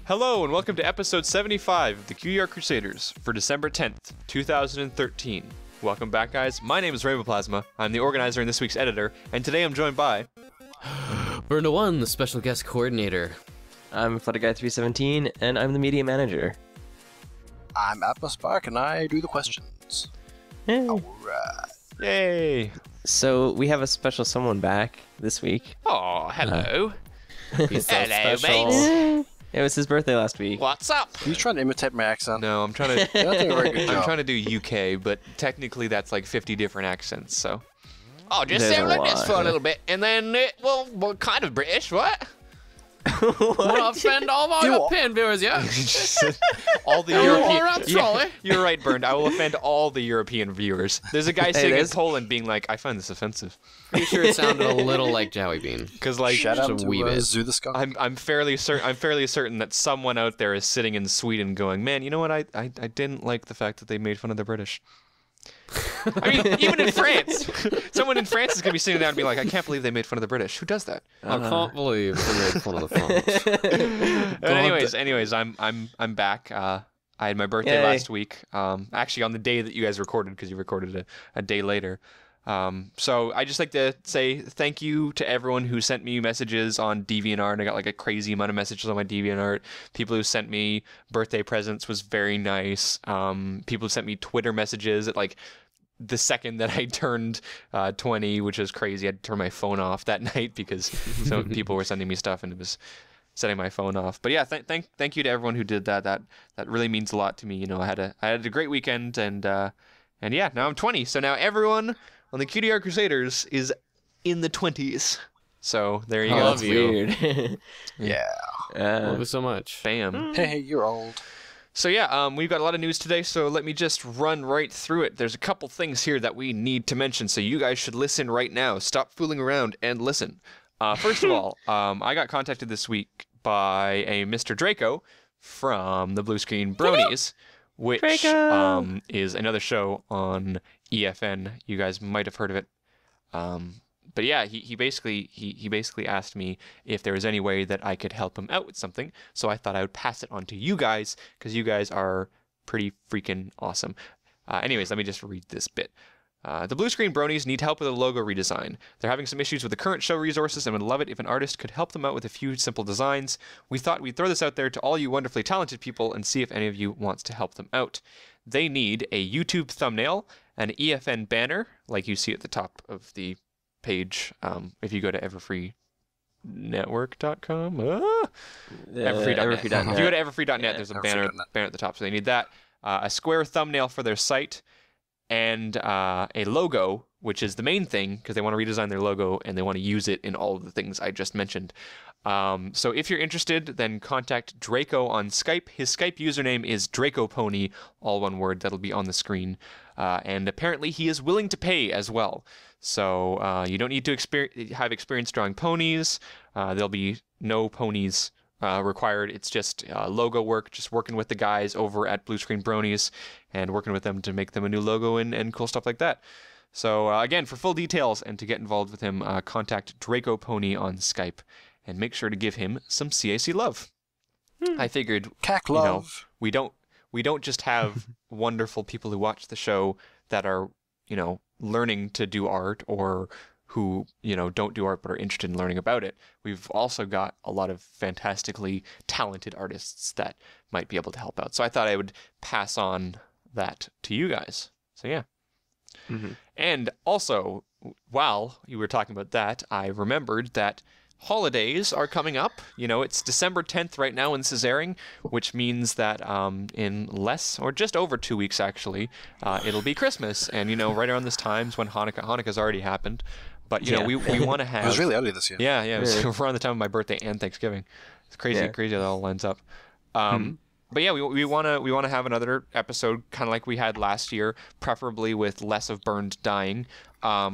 Hello and welcome to episode 75 of the Cutie Art Crusaders for December 10th, 2013. Welcome back, guys. My name is Rainbow Plasma. I'm the organizer and this week's editor, and today I'm joined by... Burna One, the special guest coordinator. I'm FlutterGuy317, and I'm the media manager. I'm Atmospark, and I do the questions. Hey. Alright. Yay! So we have a special someone back this week. Oh, hello. He's so Hello, special. mates. It was his birthday last week. What's up? Are you trying to imitate my accent? No, I'm trying to... You're not doing a very good I'm job. trying to do UK, but technically that's like 50 different accents, so... Oh, just There's sound a like this lot. for a little bit, and then, well, kind of British, what? Wanna offend all of our You- European viewers, yeah? All the All European... right, sorry. You're right, Bernd. I will offend all the European viewers. There's a guy sitting in there's- Poland being like, I find this offensive. Pretty sure it sounded a little like Joey Bean. Because, like... Shout Just out a to wee bit. Zoo the Skunk. I'm fairly certain that someone out there is sitting in Sweden going, man, you know what? I didn't like the fact that they made fun of the British. I mean, even in France, someone in France is gonna be sitting down and be like, I can't believe they made fun of the British. Who does that? I can't believe they made fun of the French. But anyways, I'm back. I had my birthday Yay. last week. Actually on the day that you guys recorded, because you recorded a day later. So I just like to say thank you to everyone who sent me messages on DeviantArt. I got like a crazy amount of messages on my DeviantArt. People who sent me birthday presents was very nice. People who sent me Twitter messages at like the second that I turned 20, which was crazy. I had to turn my phone off that night because some people were sending me stuff and it was setting my phone off. But yeah, thank you to everyone who did that. That really means a lot to me. You know, I had a great weekend and yeah, now I'm 20. So now everyone on the Cutie Art Crusaders is in the 20s. So there you I go. love you. Weird. Yeah. Love you so much. Bam. Hey, you're old. So yeah, we've got a lot of news today, so let me just run right through it. There's a couple things here that we need to mention, so you guys should listen right now. Stop fooling around and listen. First of all, I got contacted this week by a Mr. Draco from the Blue Screen Bronies, which Draco! is another show on EFN. You guys might have heard of it. But yeah, he basically asked me if there was any way that I could help him out with something. So I thought I would pass it on to you guys because you guys are pretty freaking awesome. Anyways, let me just read this bit. The Blue Screen Bronies need help with a logo redesign. They're having some issues with the current show resources and would love it if an artist could help them out with a few simple designs. We thought we'd throw this out there to all you wonderfully talented people and see if any of you wants to help them out. They need a YouTube thumbnail, an EFN banner, like you see at the top of the page if you go to everfreenetwork.com. Everfree.net. If you go to everfree.net, there's a banner at the top, so they need that. A square thumbnail for their site, and a logo, which is the main thing, because they want to redesign their logo, and they want to use it in all of the things I just mentioned. So if you're interested, then contact Draco on Skype. His Skype username is DracoPony, all one word. That'll be on the screen. And apparently he is willing to pay as well. So you don't need to have experience drawing ponies. There'll be no ponies required. It's just logo work, just working with the guys over at Blue Screen Bronies and working with them to make them a new logo and cool stuff like that. So again, for full details and to get involved with him, contact Draco Pony on Skype and make sure to give him some CAC love. I figured, Cack you know, love. we don't just have wonderful people who watch the show that are, you know, learning to do art or who, you know, don't do art but are interested in learning about it. We've also got a lot of fantastically talented artists that might be able to help out. So I thought I would pass on that to you guys. So yeah. Mm-hmm. And also, while you were talking about that, I remembered that holidays are coming up. You know, it's December 10th right now when this is airing, which means that in less or just over 2 weeks, actually, it'll be Christmas. And, you know, right around this time is when Hanukkah's already happened. But, you know, we want to have... It was really early this year. Yeah, it was around the time of my birthday and Thanksgiving. It's crazy how that all lines up. But yeah, we want to have another episode kind of like we had last year, preferably with less of Burned dying. Yeah.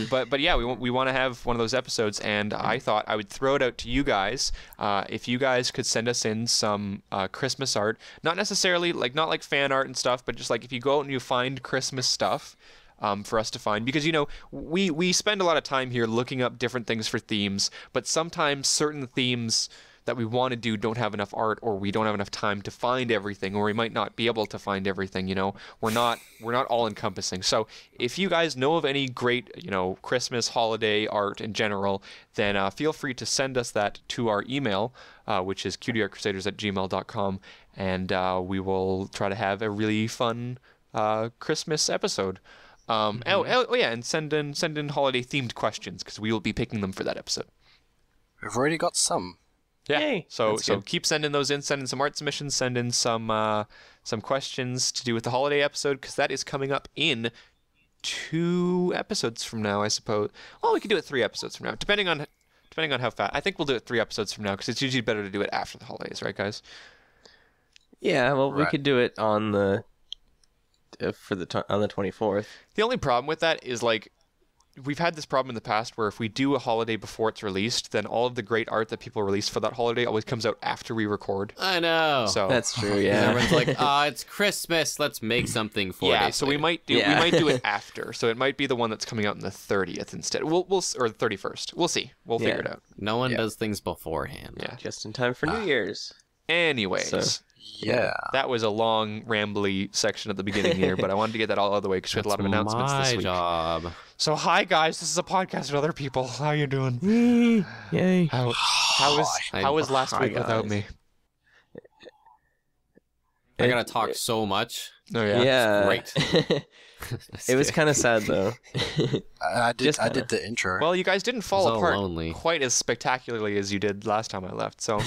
But yeah, we want to have one of those episodes, and I thought I would throw it out to you guys. If you guys could send us in some Christmas art, not necessarily not like fan art and stuff, but just like if you go out and you find Christmas stuff. For us to find, because, you know, we spend a lot of time here looking up different things for themes, but sometimes certain themes that we want to do don't have enough art, or we don't have enough time to find everything, or we might not be able to find everything. We're not all encompassing. So if you guys know of any great Christmas holiday art in general, then feel free to send us that to our email, which is cutieartcrusaders@gmail.com, and we will try to have a really fun Christmas episode. And send in holiday themed questions, because we will be picking them for that episode. We've already got some. Yeah. Yay, so keep sending those in. Send in some art submissions. Send in some questions to do with the holiday episode, because that is coming up in 2 episodes from now, I suppose. Well, we could do it 3 episodes from now, depending on how fast. I think we'll do it 3 episodes from now, because it's usually better to do it after the holidays, right, guys? Yeah, well, we could do it on the 24th. The only problem with that is, like, we've had this problem in the past where if we do a holiday before it's released, then all of the great art that people release for that holiday always comes out after we record. I know. So That's true, yeah. Everyone's like, it's Christmas. Let's make something 4 days. Yeah, so we might do it after. So it might be the one that's coming out on the 30th instead. Or the 31st. We'll see. We'll figure it out. No one does things beforehand. Yeah. Just in time for New Year's. Anyways. So- Yeah. That was a long, rambly section at the beginning here, but I wanted to get that all out of the way because we had a lot of announcements this week. Job. So, hi guys, this is a podcast with other people. How you doing? Yay. How was last week without me? I gotta talk so much. Oh yeah. Yeah. Great. It was kind of sad though. I did the intro. Well, you guys didn't fall So apart lonely. quite as spectacularly as you did last time I left. So,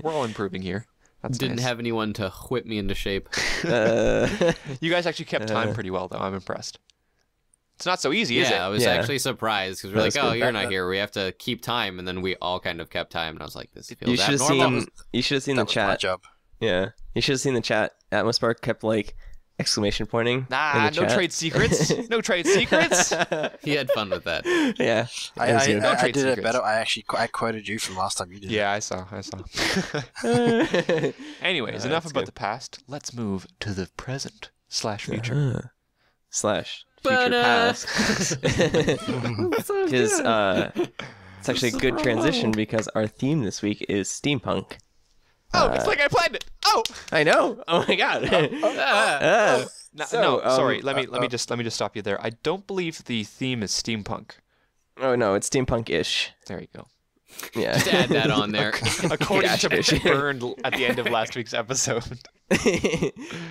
we're all improving here. That's Didn't nice. have anyone to whip me into shape. You guys actually kept time pretty well, though. I'm impressed. It's not so easy, is it? Yeah, I was actually surprised because we're like, That's oh, good. you're not here. We have to keep time, and then we all kind of kept time, and I was like, this feels You should have abnormal. seen that the was my chat. job. Yeah, you should have seen the chat. Atmospark kept like exclamation pointing. in Nah, the no chat. trade secrets. No trade secrets. He had fun with that. Yeah, I it was good. No trade did it secrets. better. I quoted you from last time you did. Yeah, I saw. Anyways, enough that's about good. the past. Let's move to the present / future. Slash future past. Because it's actually a good transition because our theme this week is steampunk. Oh, it's like I planned it. Oh, I know. Oh my god. sorry. Let me just stop you there. I don't believe the theme is steampunk. Oh no, it's steampunk-ish. There you go. Yeah. Just add that on there. According to Gotcha. Burned at the end of last week's episode.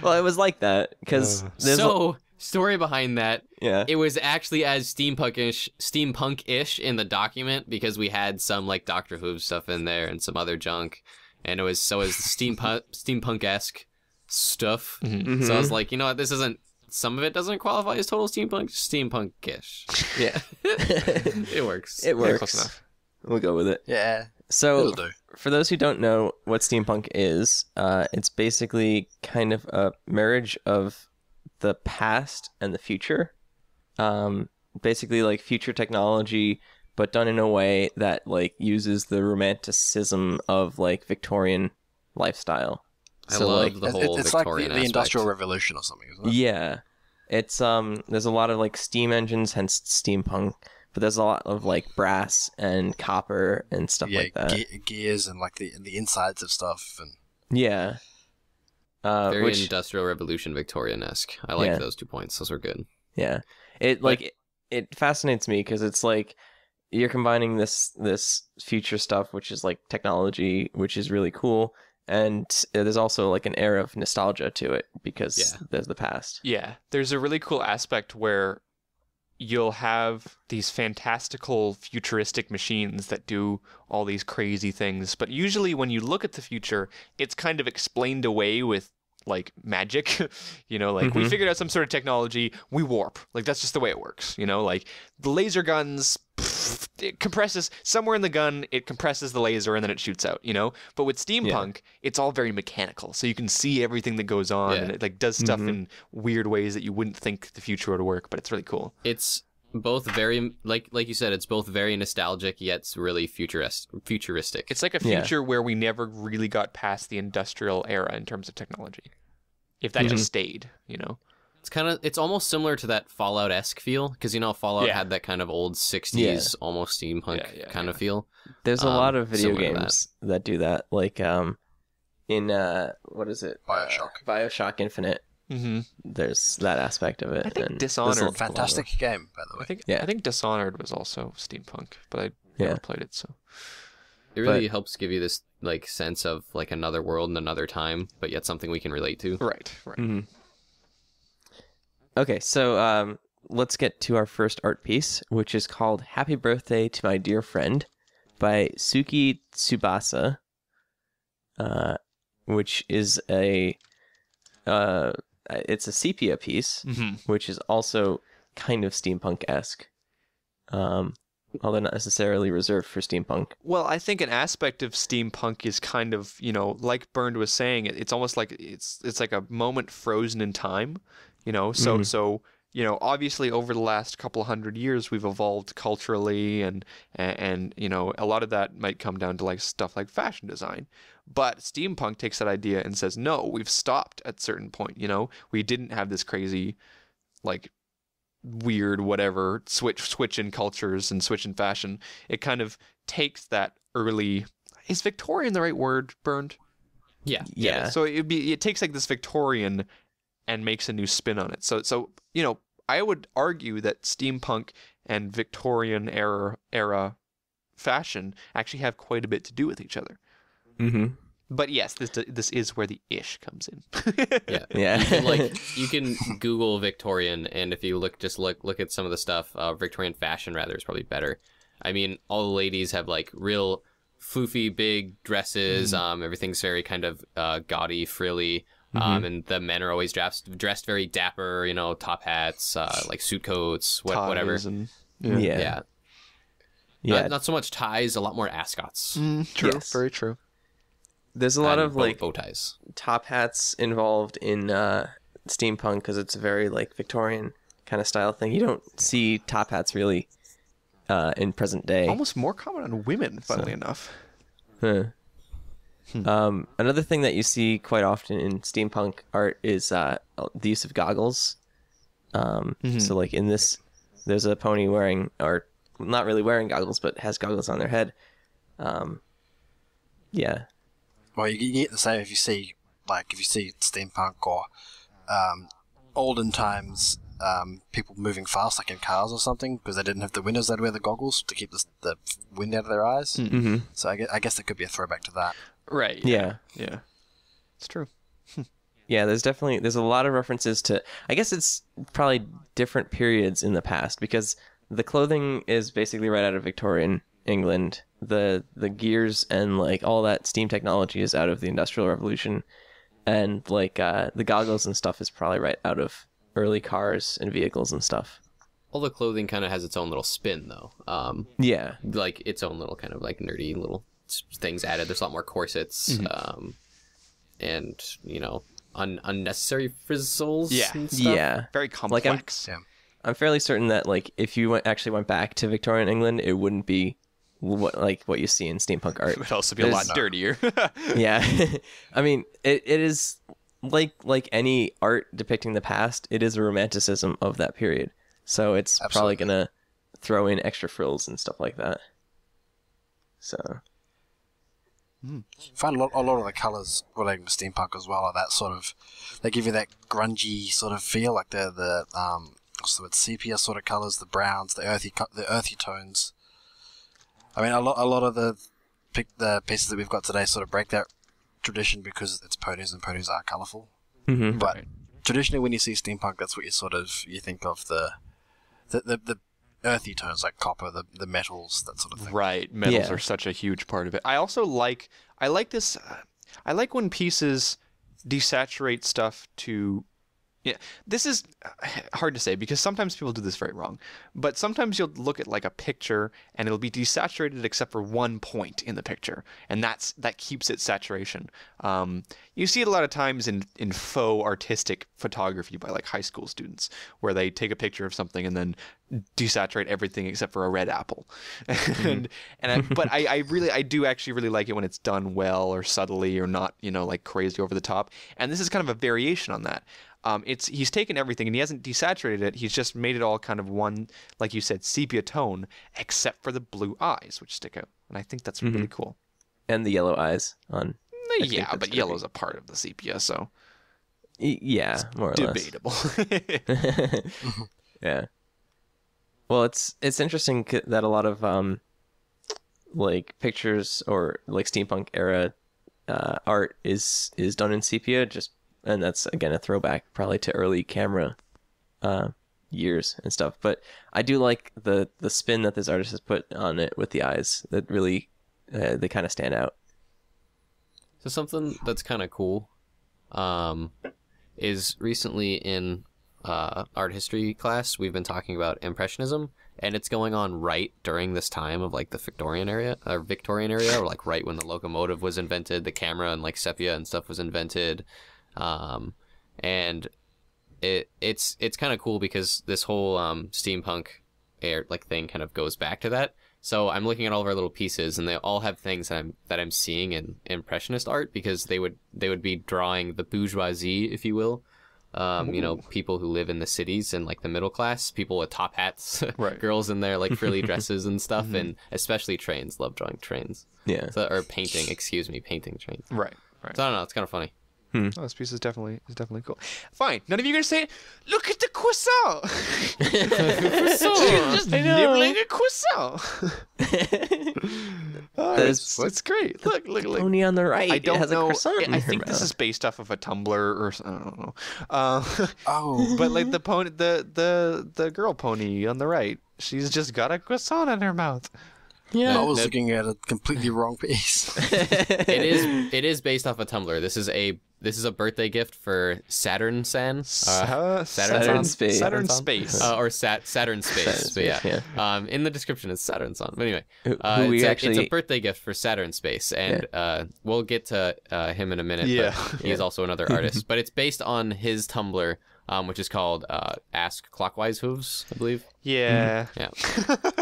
Well, it was like that because So, story behind that. yeah. It was actually as steampunk-ish in the document because we had some like Doctor Who stuff in there and some other junk, and it was steampunk-esque stuff. Mm-hmm. So I was like, you know what, this isn't. Some of it doesn't qualify as total steampunk-ish. Yeah. It works. It Close works. enough. We'll go with it. Yeah. So, It'll do. for those who don't know what steampunk is, it's basically kind of a marriage of the past and the future. Basically, like future technology, but done in a way that like uses the romanticism of like Victorian lifestyle. I love like, the whole It's like Victorian the aspect. Industrial Revolution or something, isn't it? yeah, it's there's a lot of like steam engines, hence steampunk. But there's a lot of like brass and copper and stuff Yeah, like that. gears and like the insides of stuff and Yeah. Very Which Industrial Revolution Victorian-esque. I like Yeah. those 2 points. Those are good. yeah, it like it fascinates me because it's like you're combining this future stuff, which is like technology, which is really cool, and there's also like an air of nostalgia to it because there's the past. Yeah, there's a really cool aspect where you'll have these fantastical futuristic machines that do all these crazy things, but usually when you look at the future, it's kind of explained away with like magic. We figured out some sort of technology, we warp. Like that's just the way it works, like the laser guns, it compresses somewhere in the gun, it compresses the laser and then it shoots out, But with steampunk, it's all very mechanical. So you can see everything that goes on and it like does stuff in weird ways that you wouldn't think the future would work, but it's really cool. It's both very, like you said, it's both very nostalgic yet it's really futuristic. It's like a future where we never really got past the industrial era in terms of technology. If that just stayed, It's almost similar to that Fallout-esque feel, because Fallout Yeah. had that kind of old 60s almost steampunk kind of feel. There's a lot of video similar to games that do that, like in what is it? Bioshock Infinite. Mm-hmm. There's that aspect of it. I think and Dishonored. Fantastic game, by the way. I think Dishonored was also steampunk, but I never played it. So it really helps give you this like sense of like another world and another time, but yet something we can relate to. Right. Mm-hmm. Okay, so let's get to our first art piece, which is called "Happy Birthday to My Dear Friend" by Suki Tsubasa, which is it's a sepia piece, which is also kind of steampunk-esque, although not necessarily reserved for steampunk. Well, I think an aspect of steampunk is kind of, like Bernd was saying, it's almost like it's like a moment frozen in time, so obviously over the last couple of hundred years we've evolved culturally and a lot of that might come down to like stuff like fashion design. But steampunk takes that idea and says, no, we've stopped at a certain point, we didn't have this crazy like weird whatever switch in cultures and switch in fashion. It kind of takes that early, is Victorian the right word, Bernd? Yeah. So it takes like this Victorian and makes a new spin on it. So I would argue that steampunk and Victorian era fashion actually have quite a bit to do with each other. Mm-hmm. But yes, this is where the ish comes in. Yeah. You can Google Victorian, and if you look at some of the stuff, Victorian fashion rather is probably better. I mean, all the ladies have like real floofy big dresses. Everything's very kind of gaudy, frilly. And the men are always dressed very dapper, top hats, like suit coats, whatever. Yeah. Not so much ties, a lot more ascots. True. Yes. Very true. There's a lot of like bow ties, top hats involved in steampunk because it's a very like Victorian kind of style thing. You don't see top hats really in present day. Almost more common on women, funnily enough. Another thing that you see quite often in steampunk art is the use of goggles. So like in this, there's a pony wearing, or not really wearing goggles, but has goggles on their head. Yeah. Well, you get the same if you see steampunk or olden times, people moving fast, like in cars or something, because they didn't have the windows. They'd wear the goggles to keep the wind out of their eyes. Mm-hmm. So I guess it could be a throwback to that. Right. Yeah. It's true. Yeah, there's a lot of references to, I guess it's probably different periods in the past, because the clothing is basically right out of Victorian England. The gears and like all that steam technology is out of the Industrial Revolution, and like the goggles and stuff is probably right out of early cars and vehicles and stuff. All the clothing kind of has its own little spin though. Like its own little kind of like nerdy little things added. There's a lot more corsets, and unnecessary frizzles. And stuff. Yeah, very complex. I'm fairly certain that like if you actually went back to Victorian England, it wouldn't be what you see in steampunk art. It would also be a lot dirtier. Yeah. I mean, it is like any art depicting the past, it is a romanticism of that period. So it's probably going to throw in extra frills and stuff like that. So I find a lot of the colours relating to steampunk as well are that sort of, they give you that grungy sort of feel, like the what's the word, sepia sort of colours, the browns, the earthy tones. I mean, a lot of the pieces that we've got today sort of break that tradition because it's ponies and ponies are colourful. Mm-hmm. But traditionally, when you see steampunk, that's what you think of the earthy tones like copper, the metals, that sort of thing. Right, metals are such a huge part of it. I also like this. I like when pieces desaturate stuff to. Yeah, this is hard to say because sometimes people do this very wrong. But sometimes you'll look at like a picture and it'll be desaturated except for one point in the picture, and that keeps its saturation. You see it a lot of times in faux artistic photography by like high school students, where they take a picture of something and then desaturate everything except for a red apple. But I do actually really like it when it's done well or subtly or not, like crazy over the top. And this is kind of a variation on that. He's taken everything and he hasn't desaturated it. He's just made it all kind of one, like you said, sepia tone, except for the blue eyes, which stick out. And I think that's really cool. And the yellow eyes on. Yeah, but yellow's a part of the sepia, so. Yeah, more or debatable. Yeah. Well, it's interesting that a lot of like pictures or like steampunk era art is done in sepia, and that's again a throwback probably to early camera years and stuff. But I do like the spin that this artist has put on it with the eyes. That really they kind of stand out. So something that's kind of cool is recently in art history class we've been talking about Impressionism, and it's going on right during this time of like the Victorian era, or like right when the locomotive was invented, the camera and like sepia and stuff was invented, and it's kind of cool because this whole steampunk like thing kind of goes back to that. So I'm looking at all of our little pieces, and they all have things that I'm seeing in Impressionist art, because they would be drawing the bourgeoisie, if you will. People who live in the cities and like the middle class, people with top hats, right. Girls in their like frilly dresses and stuff, and especially trains. Love drawing trains. Yeah. Or painting. Excuse me, painting trains. Right. So I don't know. It's kind of funny. Oh, this piece is definitely cool. Fine. None of you are gonna say it. Look at the croissant. She's just nibbling a croissant. It's great. Look. Pony on the right. I don't has know. A croissant I think this is based off of a Tumblr or I don't know. But like the pony, the girl pony on the right, she's just got a croissant in her mouth. Yeah, I was looking at a completely wrong piece. It is based off a Tumblr. This is a birthday gift for Saturn San. Saturn Space. Saturn Space. Or Saturn Space. But yeah. In the description it's Saturn San. But anyway, it's a birthday gift for Saturn Space, and we'll get to him in a minute. Yeah. But he's also another artist. But it's based on his Tumblr, which is called Ask Clockwise Hooves, I believe. Yeah. Yeah.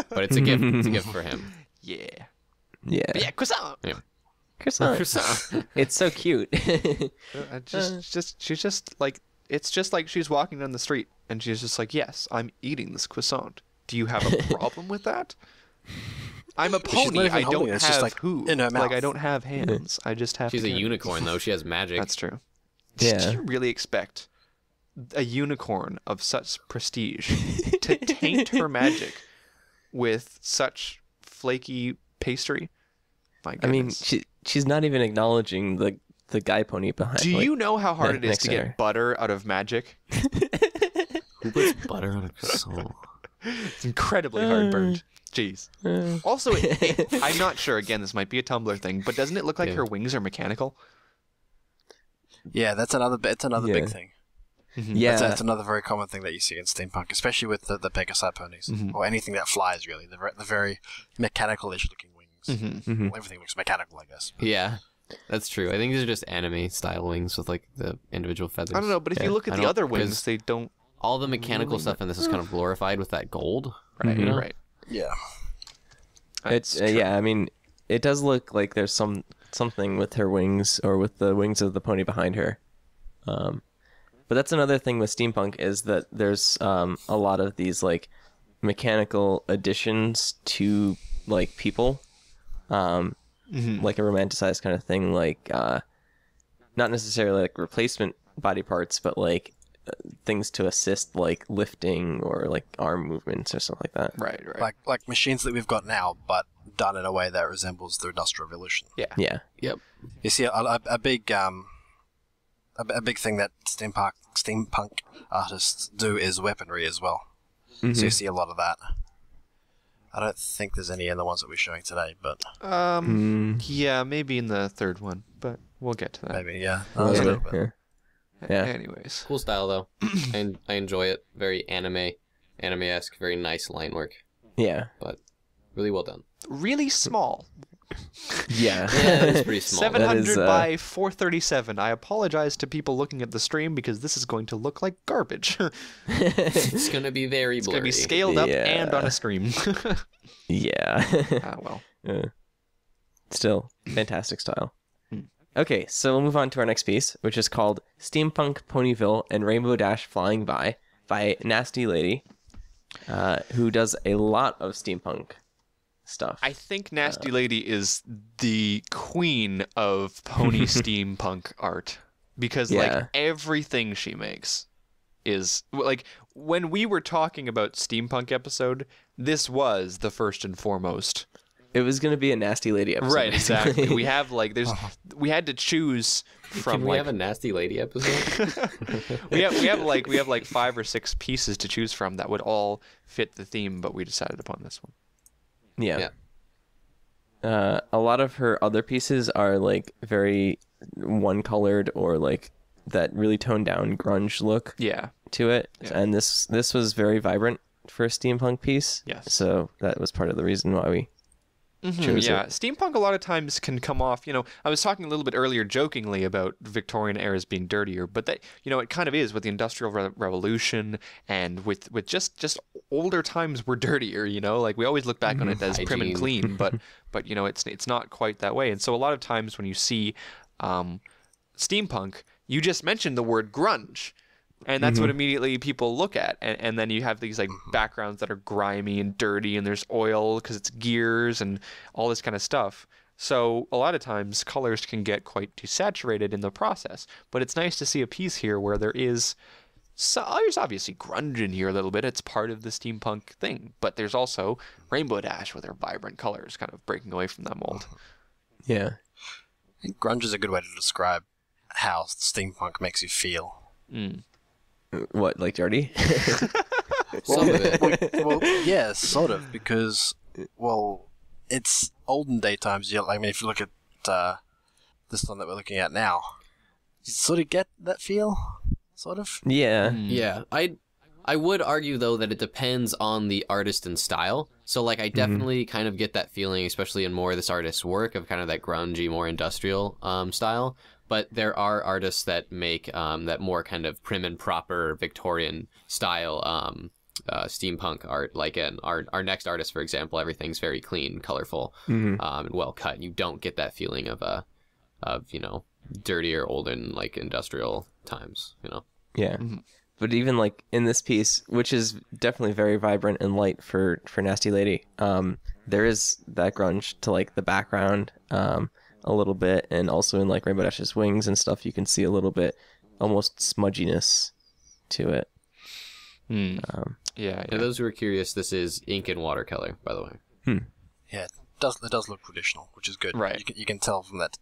But it's a gift. It's a gift for him. Yeah. Yeah. But yeah, croissant. Yeah. Croissant. It's so cute. She's just like, it's just like she's walking down the street and she's just like, yes, I'm eating this croissant. Do you have a problem with that? I'm a pony. I don't have just like hooves. In her mouth. Like I don't have hands. I just have. She's a unicorn though. She has magic. That's true. Yeah. Did you really expect a unicorn of such prestige to taint her magic with such flaky pastry? My goodness. I mean, she's not even acknowledging the guy pony behind. Do you know how hard it is to get butter out of magic? Who puts butter on a croissant? It's incredibly hard burned. Jeez. Also, I'm not sure. Again, this might be a Tumblr thing, but doesn't it look like her wings are mechanical? Yeah, that's another big thing. Mm-hmm. Yeah, that's another very common thing that you see in steampunk, especially with the Pegasi ponies, or anything that flies. Really, the very mechanical-ish looking wings. Well, everything looks mechanical, I guess. Yeah, that's true. I think these are just anime style wings with like the individual feathers. I don't know, but if you look at the other wings, they don't. All the mechanical stuff in this is kind of glorified with that gold, right? You know? Right. Yeah. It's yeah. I mean, it does look like there's something with her wings or with the wings of the pony behind her. But that's another thing with steampunk is that there's a lot of these like mechanical additions to like people, like a romanticized kind of thing, like not necessarily like replacement body parts, but like things to assist like lifting or like arm movements or something like that. Right. Like machines that we've got now, but done in a way that resembles the Industrial Revolution. Yeah. Yep. You see a big thing that steampunk artists do is weaponry as well. So you see a lot of that. I don't think there's any in the ones that we're showing today, but yeah, maybe in the third one, but we'll get to that. Maybe, yeah. Yeah. Anyways, cool style though, and I enjoy it. Very anime-esque, very nice line work. Yeah, but really well done. Really small. Yeah. Yeah, it's pretty small. 700 by 437. I apologize to people looking at the stream because this is going to look like garbage. It's going to be very blurry. It's going to be scaled up and on a stream. Yeah. Well. Still, fantastic style. Okay, so we'll move on to our next piece, which is called Steampunk Ponyville and Rainbow Dash Flying by Nasty Lady, who does a lot of steampunk stuff. I think Nasty Lady is the queen of pony steampunk art because like everything she makes is like when we were talking about steampunk episode, this was the first and foremost. It was going to be a Nasty Lady episode. Right, exactly. We have like we had to choose from. Can we have a Nasty Lady episode? we have like 5 or 6 pieces to choose from that would all fit the theme, but we decided upon this one. Yeah. A lot of her other pieces are like very one-colored or like that really toned down grunge look to it. Yeah. And this was very vibrant for a steampunk piece. Yes. So that was part of the reason why we chose it. Steampunk a lot of times can come off, I was talking a little bit earlier jokingly about Victorian eras being dirtier, but that, it kind of is with the Industrial Revolution and with just older times were dirtier, like we always look back on it as prim and clean, but it's not quite that way. And so a lot of times when you see steampunk, you just mentioned the word grunge. And that's what immediately people look at. And then you have these like backgrounds that are grimy and dirty and there's oil because it's gears and all this kind of stuff. So a lot of times colors can get quite desaturated in the process. But it's nice to see a piece here where there's obviously grunge in here a little bit. It's part of the steampunk thing. But there's also Rainbow Dash with their vibrant colors kind of breaking away from that mold. Yeah. I think grunge is a good way to describe how steampunk makes you feel. What, like dirty? Some of it. Well, yeah, sort of, because, it's olden day times. If you look at this one that we're looking at now, you sort of get that feel, sort of. Yeah. Yeah, I would argue, though, that it depends on the artist and style. So, like, I definitely kind of get that feeling, especially in more of this artist's work, of kind of that grungy, more industrial style. But there are artists that make that more kind of prim and proper Victorian style steampunk art. Like our next artist, for example, everything's very clean, colorful, and well cut. You don't get that feeling of dirtier, olden, like industrial times. Yeah. But even like in this piece, which is definitely very vibrant and light for Nasty Lady, there is that grunge to like the background. A little bit, and also in like Rainbow Dash's wings and stuff, you can see a little bit almost smudginess to it. Yeah. For those who are curious, this is ink and watercolor, by the way. Yeah, it does look traditional, which is good. Right. You can tell from that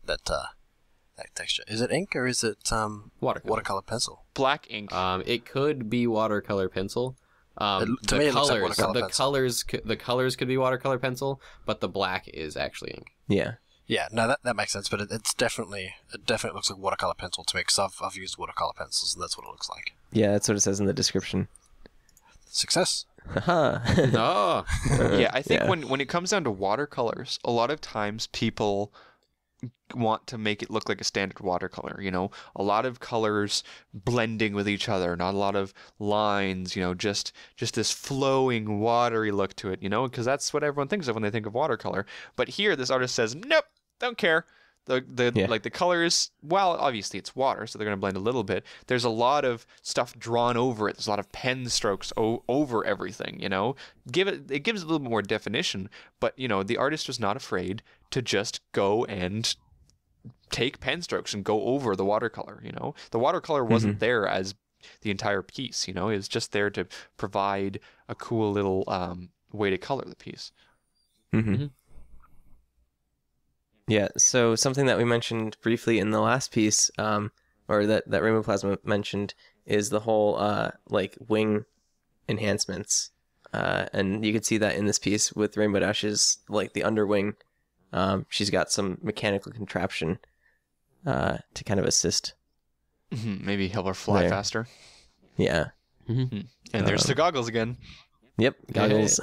texture. Is it ink or is it watercolor pencil? Black ink. It could be watercolor pencil. To me, it looks like watercolor pencil. The colors could be watercolor pencil, but the black is actually ink. Yeah. Yeah, no, that makes sense, but it definitely looks like watercolor pencil to me, because I've used watercolor pencils, and that's what it looks like. Yeah, that's what it says in the description. Success. Oh. Yeah, I think when it comes down to watercolors, a lot of times people want to make it look like a standard watercolor, a lot of colors blending with each other, not a lot of lines, just this flowing watery look to it, because that's what everyone thinks of when they think of watercolor. But here this artist says, nope, don't care. Like the colors, well, obviously it's water, so they're going to blend a little bit. There's a lot of stuff drawn over it. There's a lot of pen strokes over everything, it gives it a little bit more definition, but the artist was not afraid to just go and take pen strokes and go over the watercolor. The watercolor wasn't there as the entire piece. It was just there to provide a cool little way to color the piece. Yeah, so something that we mentioned briefly in the last piece, or that Rainbow Plasma mentioned, is the whole like wing enhancements, and you can see that in this piece with Rainbow Dash's like the underwing. She's got some mechanical contraption to kind of assist. Maybe help her fly faster. Yeah. And there's the goggles again. Yep, goggles.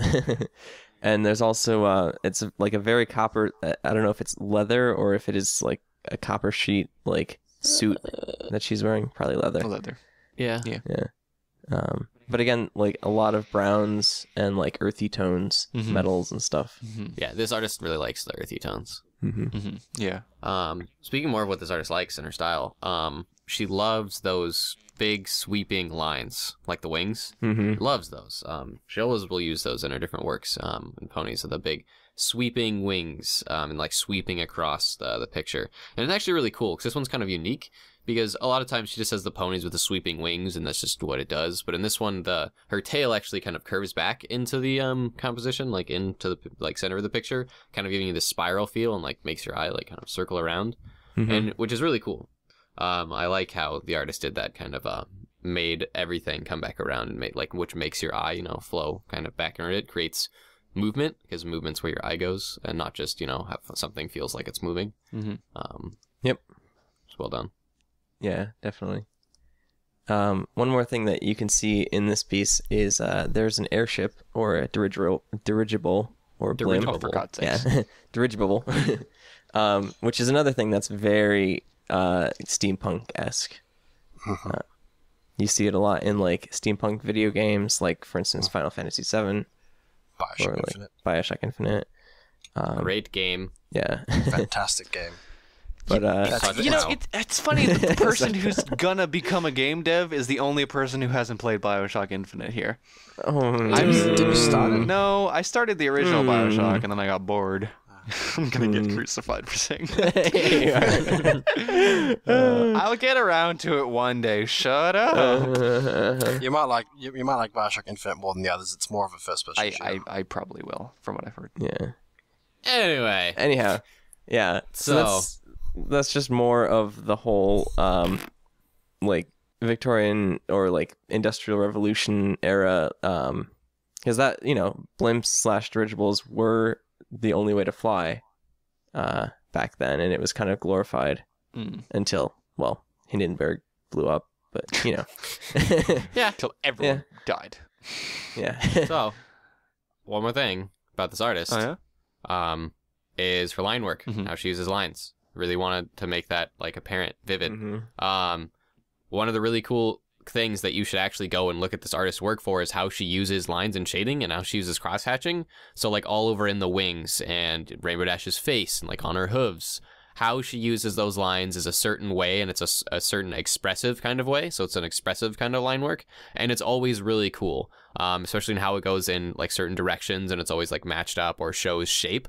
And there's also it's like a very copper. I don't know if it's leather or if it is like a copper sheet like suit that she's wearing. Probably leather. Leather. Yeah. But again, like a lot of browns and like earthy tones, metals and stuff. Yeah, this artist really likes the earthy tones. Yeah. Speaking more of what this artist likes in her style, she loves those big sweeping lines, like the wings. Loves those. She always will use those in her different works in ponies, so the big sweeping wings and like sweeping across the picture. And it's actually really cool because this one's kind of unique because a lot of times she just has the ponies with the sweeping wings and that's just what it does. But in this one, her tail actually kind of curves back into the composition, like into the like center of the picture, kind of giving you this spiral feel and like makes your eye like kind of circle around, and which is really cool. I like how the artist did that, kind of made everything come back around and made like, which makes your eye, flow kind of back in it, creates movement, because movement's where your eye goes and not just, have something feels like it's moving. Yep. It's well done. Yeah, definitely. One more thing that you can see in this piece is there's an airship or a dirigible or blimp. Oh, for God's sakes. Yeah, dirigible, which is another thing that's very steampunk-esque. You see it a lot in like steampunk video games, like for instance Final Fantasy VII, Bioshock Infinite. Bioshock Infinite. Great game. Yeah. Fantastic game. But it's funny that the person who's gonna become a game dev is the only person who hasn't played Bioshock Infinite here. Did you start it? No, I started the original Bioshock and then I got bored. I'm gonna get crucified for saying that. I'll get around to it one day. Shut up. You might like Bioshock Infinite more than the others. It's more of a first person shooter. I probably will, from what I've heard. Yeah. Anyway. Anyhow, yeah. So that's just more of the whole like Victorian or like Industrial Revolution era, because that blimps / dirigibles were the only way to fly back then, and it was kind of glorified until Hindenburg blew up, but yeah, Until everyone died. yeah. So one more thing about this artist is her line work, how she uses lines. Really wanted to make that like apparent, vivid. One of the really cool things that you should actually go and look at this artist's work for is how she uses lines and shading and how she uses cross hatching. So like all over in the wings and Rainbow Dash's face and like on her hooves, how she uses those lines is a certain way, and it's a certain expressive kind of way. So it's an expressive kind of line work, and it's always really cool, especially in how it goes in like certain directions, and it's always like matched up or shows shape.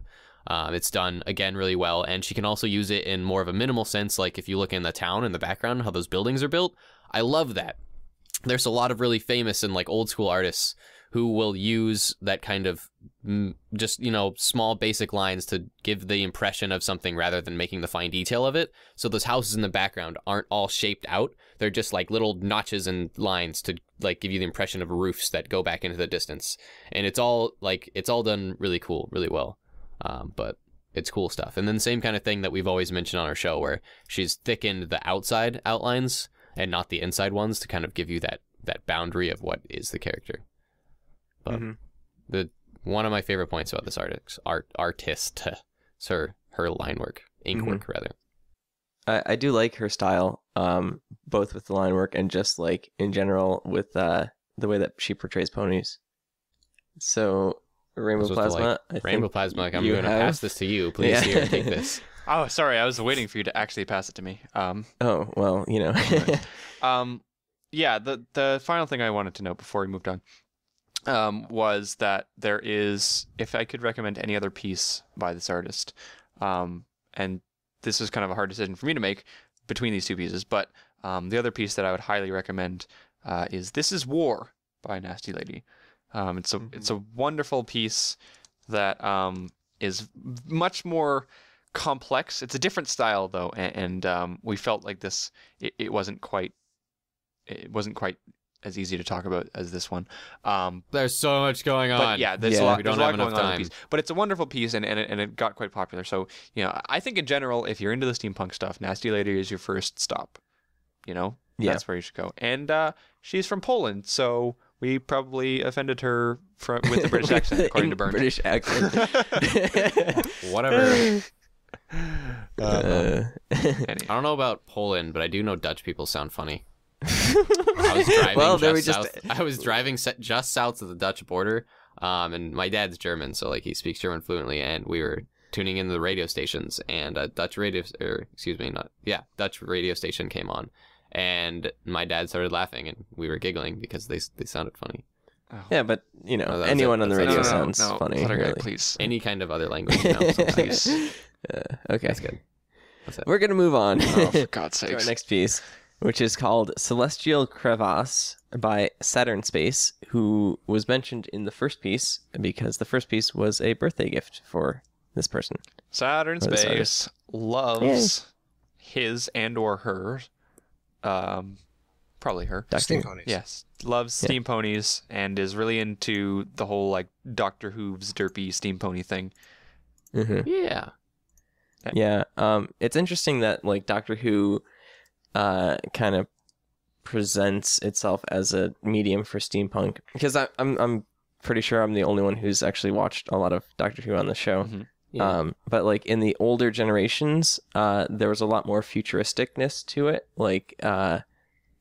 It's done again really well, and she can also use it in more of a minimal sense, like if you look in the town in the background, how those buildings are built. I love that. There's a lot of really famous and like old school artists who will use that kind of just small basic lines to give the impression of something rather than making the fine detail of it. So those houses in the background aren't all shaped out. They're just like little notches and lines to like give you the impression of roofs that go back into the distance. And it's all done really cool, really well. But it's cool stuff. And then the same kind of thing that we've always mentioned on our show, where she's thickened the outside outlines and not the inside ones to kind of give you that boundary of what is the character. But one of my favorite points about this artist is her line work, ink work rather. I do like her style, both with the line work and just like in general with the way that she portrays ponies. So Rainbow Plasma. Rainbow Plasma. I'm going to pass this to you. Please, here, take this. Oh, sorry. I was waiting for you to actually pass it to me. Oh, well, Yeah, the final thing I wanted to know before we moved on was that there is, if I could recommend any other piece by this artist, and this is kind of a hard decision for me to make between these two pieces, but the other piece that I would highly recommend is This Is War by Nasty Lady. It's a wonderful piece that is much more complex. It's a different style though, and we felt like this it wasn't quite as easy to talk about as this one. There's so much going on. But yeah, there's a lot going on in the time. piece. But it's a wonderful piece, and it got quite popular. So I think in general, if you're into the steampunk stuff, Nasty Lady is your first stop. That's where you should go. And she's from Poland, so we probably offended her with the British accent, according to Burn. British accent. Whatever. Anyway. I don't know about Poland, but I do know Dutch people sound funny. I was driving I was driving just south of the Dutch border, and my dad's German, so like he speaks German fluently, and we were tuning into the radio stations, and a Dutch radio station came on, and my dad started laughing, and we were giggling because they sounded funny. Oh. Yeah, but you know, anyone on the radio sounds funny. Really. Please. Any kind of other language, please. Okay, that's good. We're gonna move on. Oh, for God's to sakes. our next piece, which is called Celestial Crevasse by Saturn Space, who was mentioned in the first piece because the first piece was a birthday gift for this person. Saturn Space loves his and or her, probably her. Steam Ponies. Yes, loves Steam Ponies and is really into the whole like Doctor Who's derpy Steam Pony thing. Mm-hmm. Yeah. Yeah. It's interesting that like Doctor Who kind of presents itself as a medium for steampunk, because I'm pretty sure I'm the only one who's actually watched a lot of Doctor Who on the show. Mm-hmm. Yeah. But like in the older generations, there was a lot more futuristicness to it. Like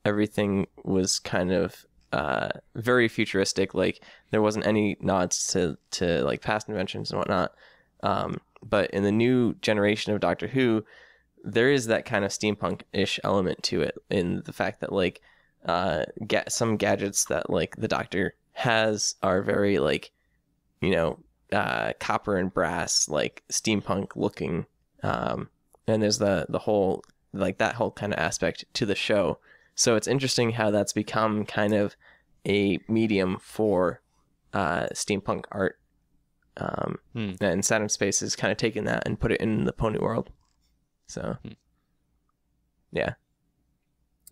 everything was kind of very futuristic. Like there wasn't any nods to like past inventions and whatnot. But in the new generation of Doctor Who, there is that kind of steampunk-ish element to it, in the fact that like some gadgets that like the Doctor has are very like, you know, copper and brass, like steampunk looking, and there's the whole like that whole kind of aspect to the show. So it's interesting how that's become kind of a medium for steampunk art. And Saturn Space has kind of taken that and put it in the pony world. So, yeah.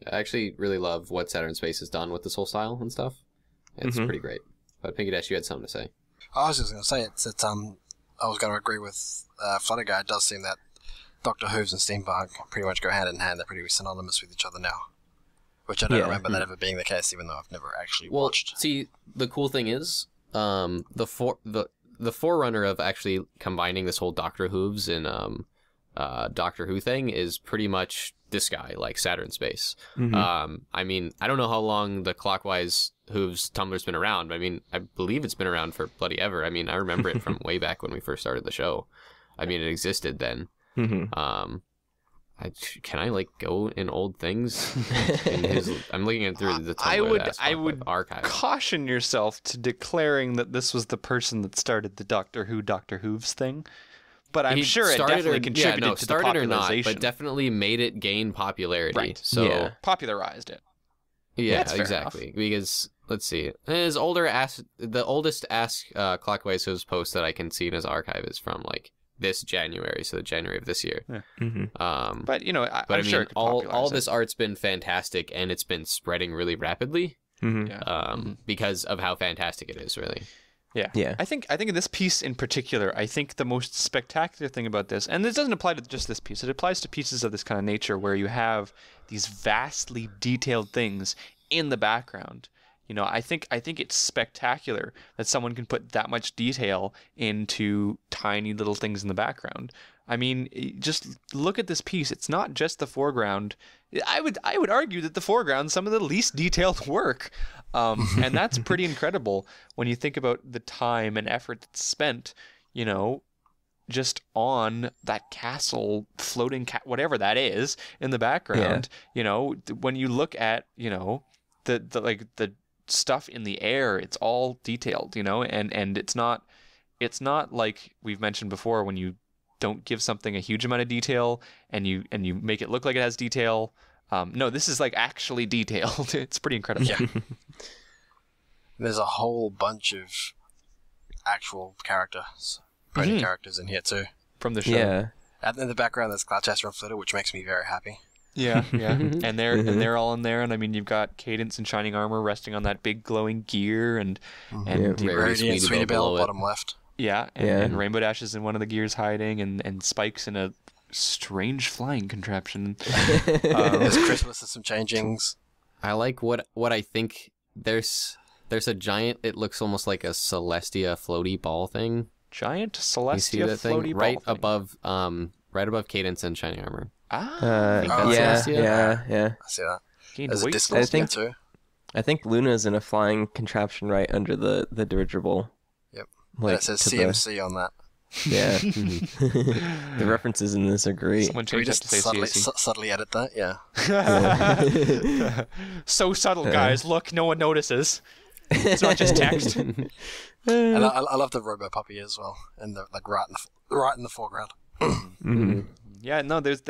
I actually really love what Saturn Space has done with this whole style and stuff. It's pretty great. But Pinky Dash, you had something to say. I was just going to say I was going to agree with Flutter Guy. It does seem that Doctor Who's and Steampunk pretty much go hand in hand. They're pretty synonymous with each other now. Which I don't remember that ever being the case, even though I've never actually watched. See, the cool thing is, the forerunner of actually combining this whole Doctor Who's and Doctor Who thing is pretty much this guy, like Saturn Space. I mean, I don't know how long the Clockwise Who's Tumblr's been around, but I mean, I believe it's been around for bloody ever. I mean, I remember it from way back when we first started the show. I mean, it existed then. Can I like go in old things? I'm looking at through the Tumblr. I would archive. caution yourself to declaring that this was the person that started the Doctor Who's thing. But I'm sure it definitely contributed to the popularization. Started or not, but definitely made it gain popularity. Right. So popularized it. Yeah, That's fair exactly. enough. Because let's see, the oldest Ask Clockwise Who's post that I can see in his archive is from like this January, so January of this year. Yeah. But you know, I'm mean, sure it could all this art's been fantastic, and it's been spreading really rapidly. Because of how fantastic it is, really. Yeah. I think in this piece in particular, I think the most spectacular thing about this, and this doesn't apply to just this piece, it applies to pieces of this kind of nature where you have these vastly detailed things in the background. You know, I think it's spectacular that someone can put that much detail into tiny little things in the background. I mean, just look at this piece. It's not just the foreground. I would argue that the foreground's some of the least detailed work. And that's pretty incredible when you think about the time and effort that's spent, you know, just on that castle, floating whatever that is in the background. You know, when you look at, you know, the stuff in the air, it's all detailed, you know, and it's not like we've mentioned before, when you don't give something a huge amount of detail and you make it look like it has detail. No, this is like actually detailed. It's pretty incredible. Yeah. There's a whole bunch of actual characters, pony characters in here too. From the show. Yeah. And in the background, there's Cloudchaser and Flitter, which makes me very happy. Yeah. And they're all in there, and I mean, you've got Cadence and Shining Armor resting on that big glowing gear, and Rarity and Sweetie Belle, bottom left. And Rainbow Dash is in one of the gears hiding, and Spike's in a strange flying contraption. There's Chrysalis and some changings. I like what I think there's There's a giant. It looks almost like a Celestia floaty ball thing. Giant You see Celestia that thing floaty right ball above, right above Cadence and Shining Armor. Ah, think that's yeah, Celestia? yeah. I see that. gained There's a weight. distance I think- too. I think Luna's in a flying contraption right under the dirigible. Yep. Like, And it says to the- CMC on that. Yeah. The references in this are great. Someone Can we changed that just to say subtly edit that? Yeah. CAC. So subtle, guys. Look, no one notices. It's not just text. And I love the Robo Puppy as well, and the like right in the foreground. Yeah, no, there's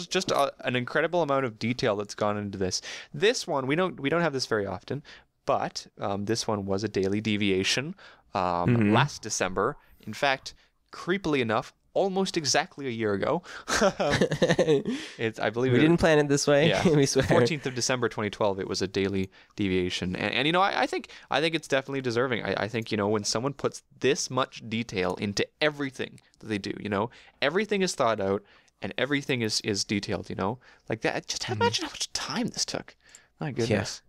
just an incredible amount of detail that's gone into this. This one we don't have this very often, but this one was a daily deviation last December. In fact, creepily enough, almost exactly a year ago. I believe We didn't plan it this way. Yeah, We swear. 14th of December 2012. It was a daily deviation, and you know, I think it's definitely deserving. I think, you know, when someone puts this much detail into everything that they do, you know, everything is thought out and everything is detailed. You know, like that. Just imagine how much time this took. My goodness,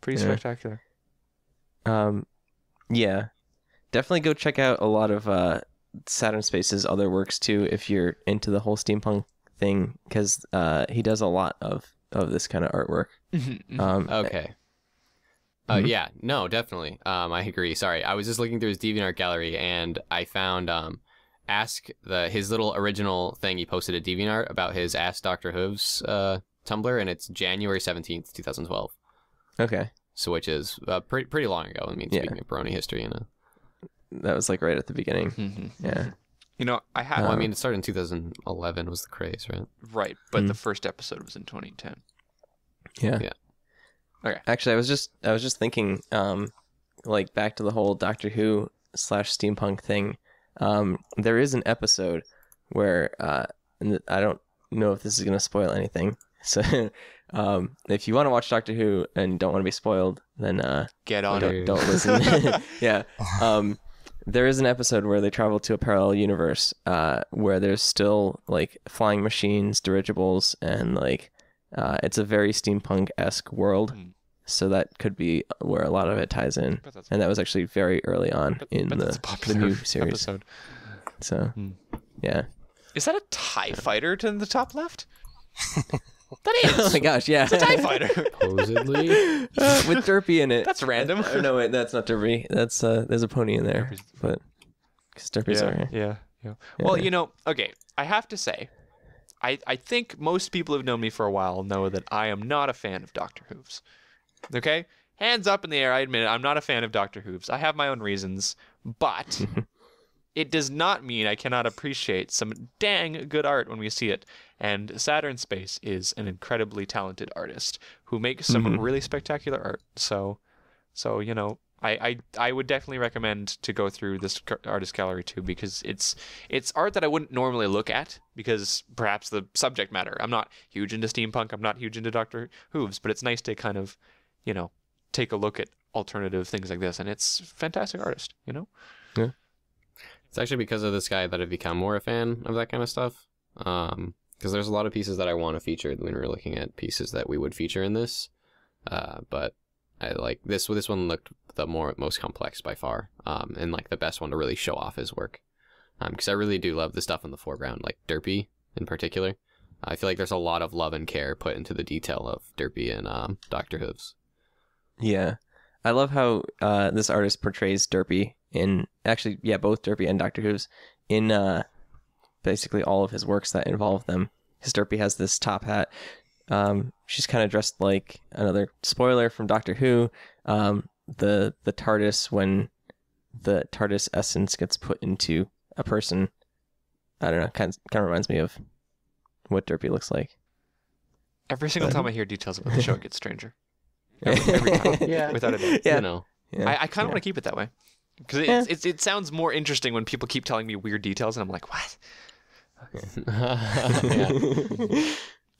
pretty spectacular. Yeah. Definitely go check out a lot of Saturn Space's other works too if you're into the whole steampunk thing, because he does a lot of this kind of artwork. Okay. Yeah, no, definitely. I agree. Sorry, I was just looking through his DeviantArt gallery and I found his little original thing he posted at DeviantArt about his Ask Dr. Hooves Tumblr, and it's January 17th, 2012. Okay. So which is pretty long ago. I mean, speaking of Brony history, you know. That was like right at the beginning. Yeah. You know, I have. Well, I mean, it started in 2011 was the craze, right? Right, but the first episode was in 2010. Yeah. Yeah. Okay. Actually, I was just thinking, like back to the whole Doctor Who / steampunk thing. There is an episode where, and I don't know if this is gonna spoil anything. So, if you want to watch Doctor Who and don't want to be spoiled, then Get on it. don't listen. Yeah. There is an episode where they travel to a parallel universe, where there's still like flying machines, dirigibles, and like it's a very steampunk-esque world. So that could be where a lot of it ties in, and that was actually very early on in that's a the popular new series. episode. So, yeah. Is that a TIE fighter to the top left? That is. Oh my gosh, yeah. It's a TIE fighter. Supposedly. With Derpy in it. That's random. No, wait, that's not Derpy. That's there's a pony in there, but because Derpy's are here. Yeah. Well, you know, okay, I have to say, I think most people who've known me for a while know that I am not a fan of Dr. Hooves. Okay? Hands up in the air, I admit it, I'm not a fan of Dr. Hooves. I have my own reasons, but it does not mean I cannot appreciate some dang good art when we see it. And Saturn Space is an incredibly talented artist who makes some really spectacular art. So you know, I would definitely recommend to go through this artist gallery too, because it's art that I wouldn't normally look at because perhaps the subject matter. I'm not huge into steampunk. I'm not huge into Dr. Hooves, but it's nice to kind of, you know, take a look at alternative things like this, and it's fantastic artist, you know? Yeah. It's actually because of this guy that I've become more a fan of that kind of stuff. Because there's a lot of pieces that I want to feature when we're looking at pieces that we would feature in this. But I like this one looked the most complex by far, and like the best one to really show off his work. Because I really do love the stuff in the foreground, like Derpy in particular. I feel like there's a lot of love and care put into the detail of Derpy and Dr. Hooves. Yeah. I love how this artist portrays Derpy in, actually, yeah, both Derpy and Dr. Hooves in basically all of his works that involve them. His Derpy has this top hat. She's kind of dressed like another spoiler from Doctor Who. The TARDIS, when the TARDIS essence gets put into a person, I don't know, kind of reminds me of what Derpy looks like. Every single time I hear details about the show, it gets stranger. Every time. Yeah. Without a doubt. Yeah. You know. Yeah. I kind of want to keep it that way. Because it sounds more interesting when people keep telling me weird details, and I'm like, what?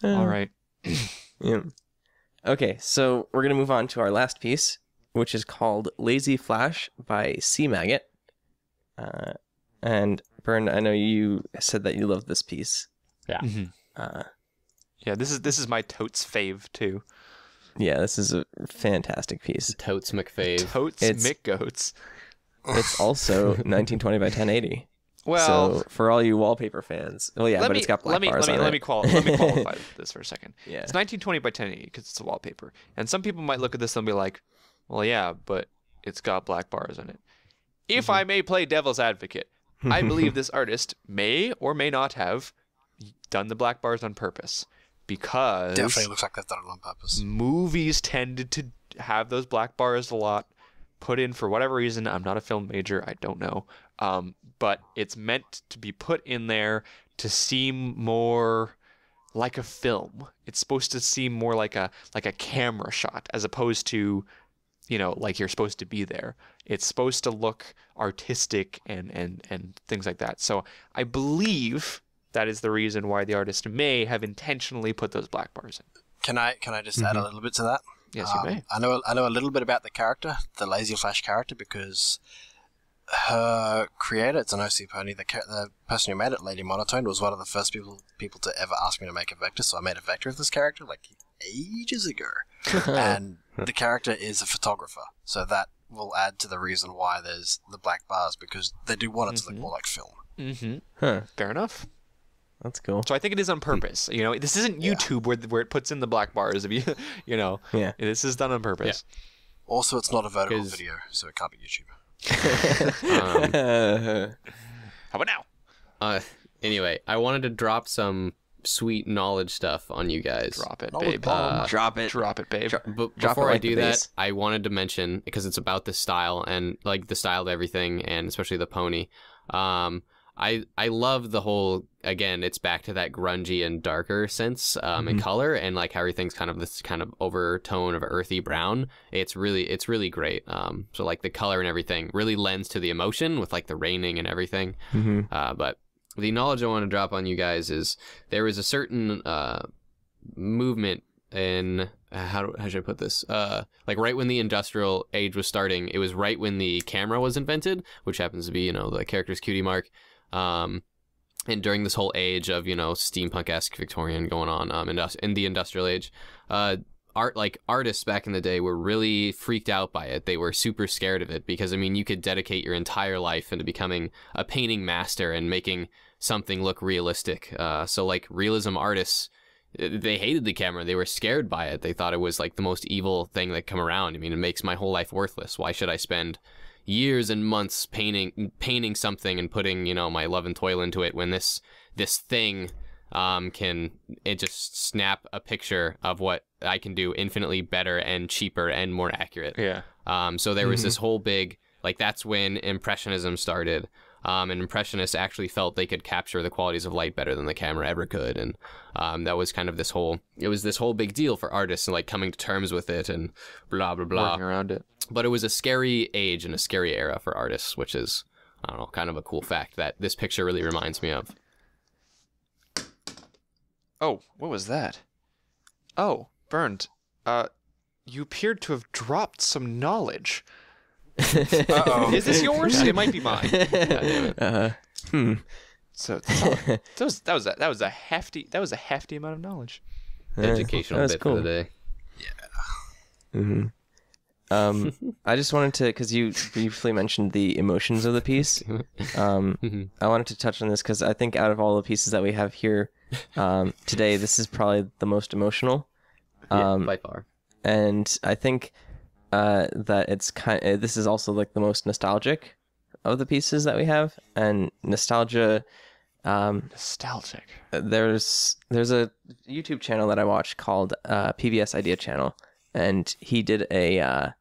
All right. Yeah. Okay, so we're going to move on to our last piece, which is called Lazy Flash by Sea Maggot. And Bern, I know you said that you love this piece. Yeah. Yeah, this is my totes fave too. Yeah, this is a fantastic piece. Totes McFave. Totes McGoats. It's also 1920 by 1080. Well, so for all you wallpaper fans, it's got black bars on it. Let me qualify this for a second. Yeah. It's 1920 by 1080 because it's a wallpaper, and some people might look at this and be like, "Well, yeah, but it's got black bars in it." If I may play devil's advocate, I believe this artist may or may not have done the black bars on purpose, because Definitely looks like they've done it on purpose. movies tended to have those black bars a lot put in for whatever reason. I'm not a film major, I don't know. But it's meant to be put in there to seem more like a film. It's supposed to seem more like a camera shot, as opposed to, like you're supposed to be there. It's supposed to look artistic and things like that. So I believe that is the reason why the artist may have intentionally put those black bars in. Can I just add a little bit to that? Yes, you may. I know a little bit about the character, the Lazy Flash character, because her creator, it's an OC pony, the person who made it, Lady Monotone, was one of the first people to ever ask me to make a vector, so I made a vector of this character like ages ago. And the character is a photographer, so that will add to the reason why there's the black bars, because they do want it to look more like film. Mm-hmm. Huh. Fair enough. That's cool. So I think it is on purpose. This isn't YouTube where it puts in the black bars. If Yeah. This is done on purpose. Yeah. Also, it's not a vertical video, so it can't be YouTube. How about now? Anyway, I wanted to drop some sweet knowledge stuff on you guys. Drop it, Knowledge babe. bomb. Drop it. Drop it, babe. But Drop it before I like do the that, bass. I wanted to mention, because it's about the style and like the style of everything, and especially the pony. I love the whole, again, it's back to that grungy and darker sense in color, and like how everything's kind of this kind of overtone of earthy brown. It's really great. So like the color and everything really lends to the emotion with like the raining and everything. But the knowledge I want to drop on you guys is there is a certain movement in how should I put this? Like right when the industrial age was starting, it was right when the camera was invented, which happens to be the character's cutie mark. And during this whole age of steampunk-esque Victorian going on in the industrial age, artists back in the day were really freaked out by it. They were super scared of it because you could dedicate your entire life into becoming a painting master and making something look realistic. So like realism artists, they hated the camera. They were scared by it. They thought it was like the most evil thing that come around. It makes my whole life worthless. Why should I spend years and months painting something and putting my love and toil into it when this thing can just snap a picture of what I can do infinitely better and cheaper and more accurate. Yeah. So there was this whole big, like, that's when Impressionism started. And Impressionists actually felt they could capture the qualities of light better than the camera ever could. And that was kind of this whole big deal for artists and like coming to terms with it and blah, blah, blah. Working around it. But it was a scary age and a scary era for artists, which is, I don't know, kind of a cool fact that this picture really reminds me of. Oh, what was that? Oh, Bernd, you appeared to have dropped some knowledge. Uh-oh. Is this yours? It might be mine. So that was a hefty amount of knowledge. Educational bit for the day. Yeah. I just wanted to, because you briefly mentioned the emotions of the piece. I wanted to touch on this because I think out of all the pieces that we have here today, this is probably the most emotional. By far. And I think that it's this is also like the most nostalgic of the pieces that we have. And nostalgia. Nostalgic. There's a YouTube channel that I watch called PBS Idea Channel. And he did a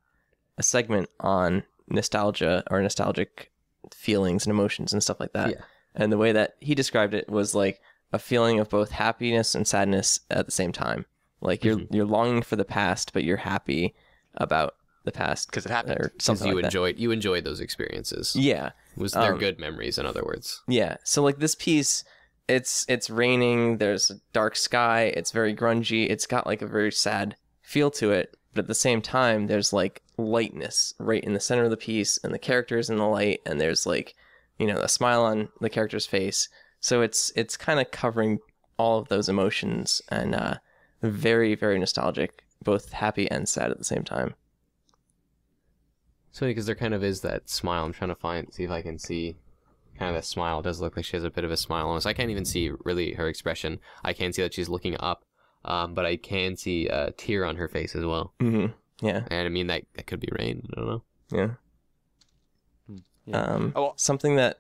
segment on nostalgia or nostalgic feelings and emotions and stuff like that. Yeah. And the way that he described it was like a feeling of both happiness and sadness at the same time. Like you're longing for the past, but you're happy about the past because it happened. Or something like that. You enjoyed those experiences. Yeah, they're good memories. In other words. Yeah. So like this piece, it's raining. There's a dark sky. It's very grungy. It's got like a very sad feel to it, but at the same time there's like lightness right in the center of the piece, and the character's in the light, and there's like a smile on the character's face, so it's kind of covering all of those emotions, and very, very nostalgic both happy and sad at the same time. It's funny because there kind of is that smile. I'm trying to see if I can see kind of that smile. It does look like she has a bit of a smile almost. I can't even see really her expression. I can see that she's looking up, but I can see a tear on her face as well. Mm-hmm. Yeah. And I mean, that could be rain. I don't know. Yeah. Something that...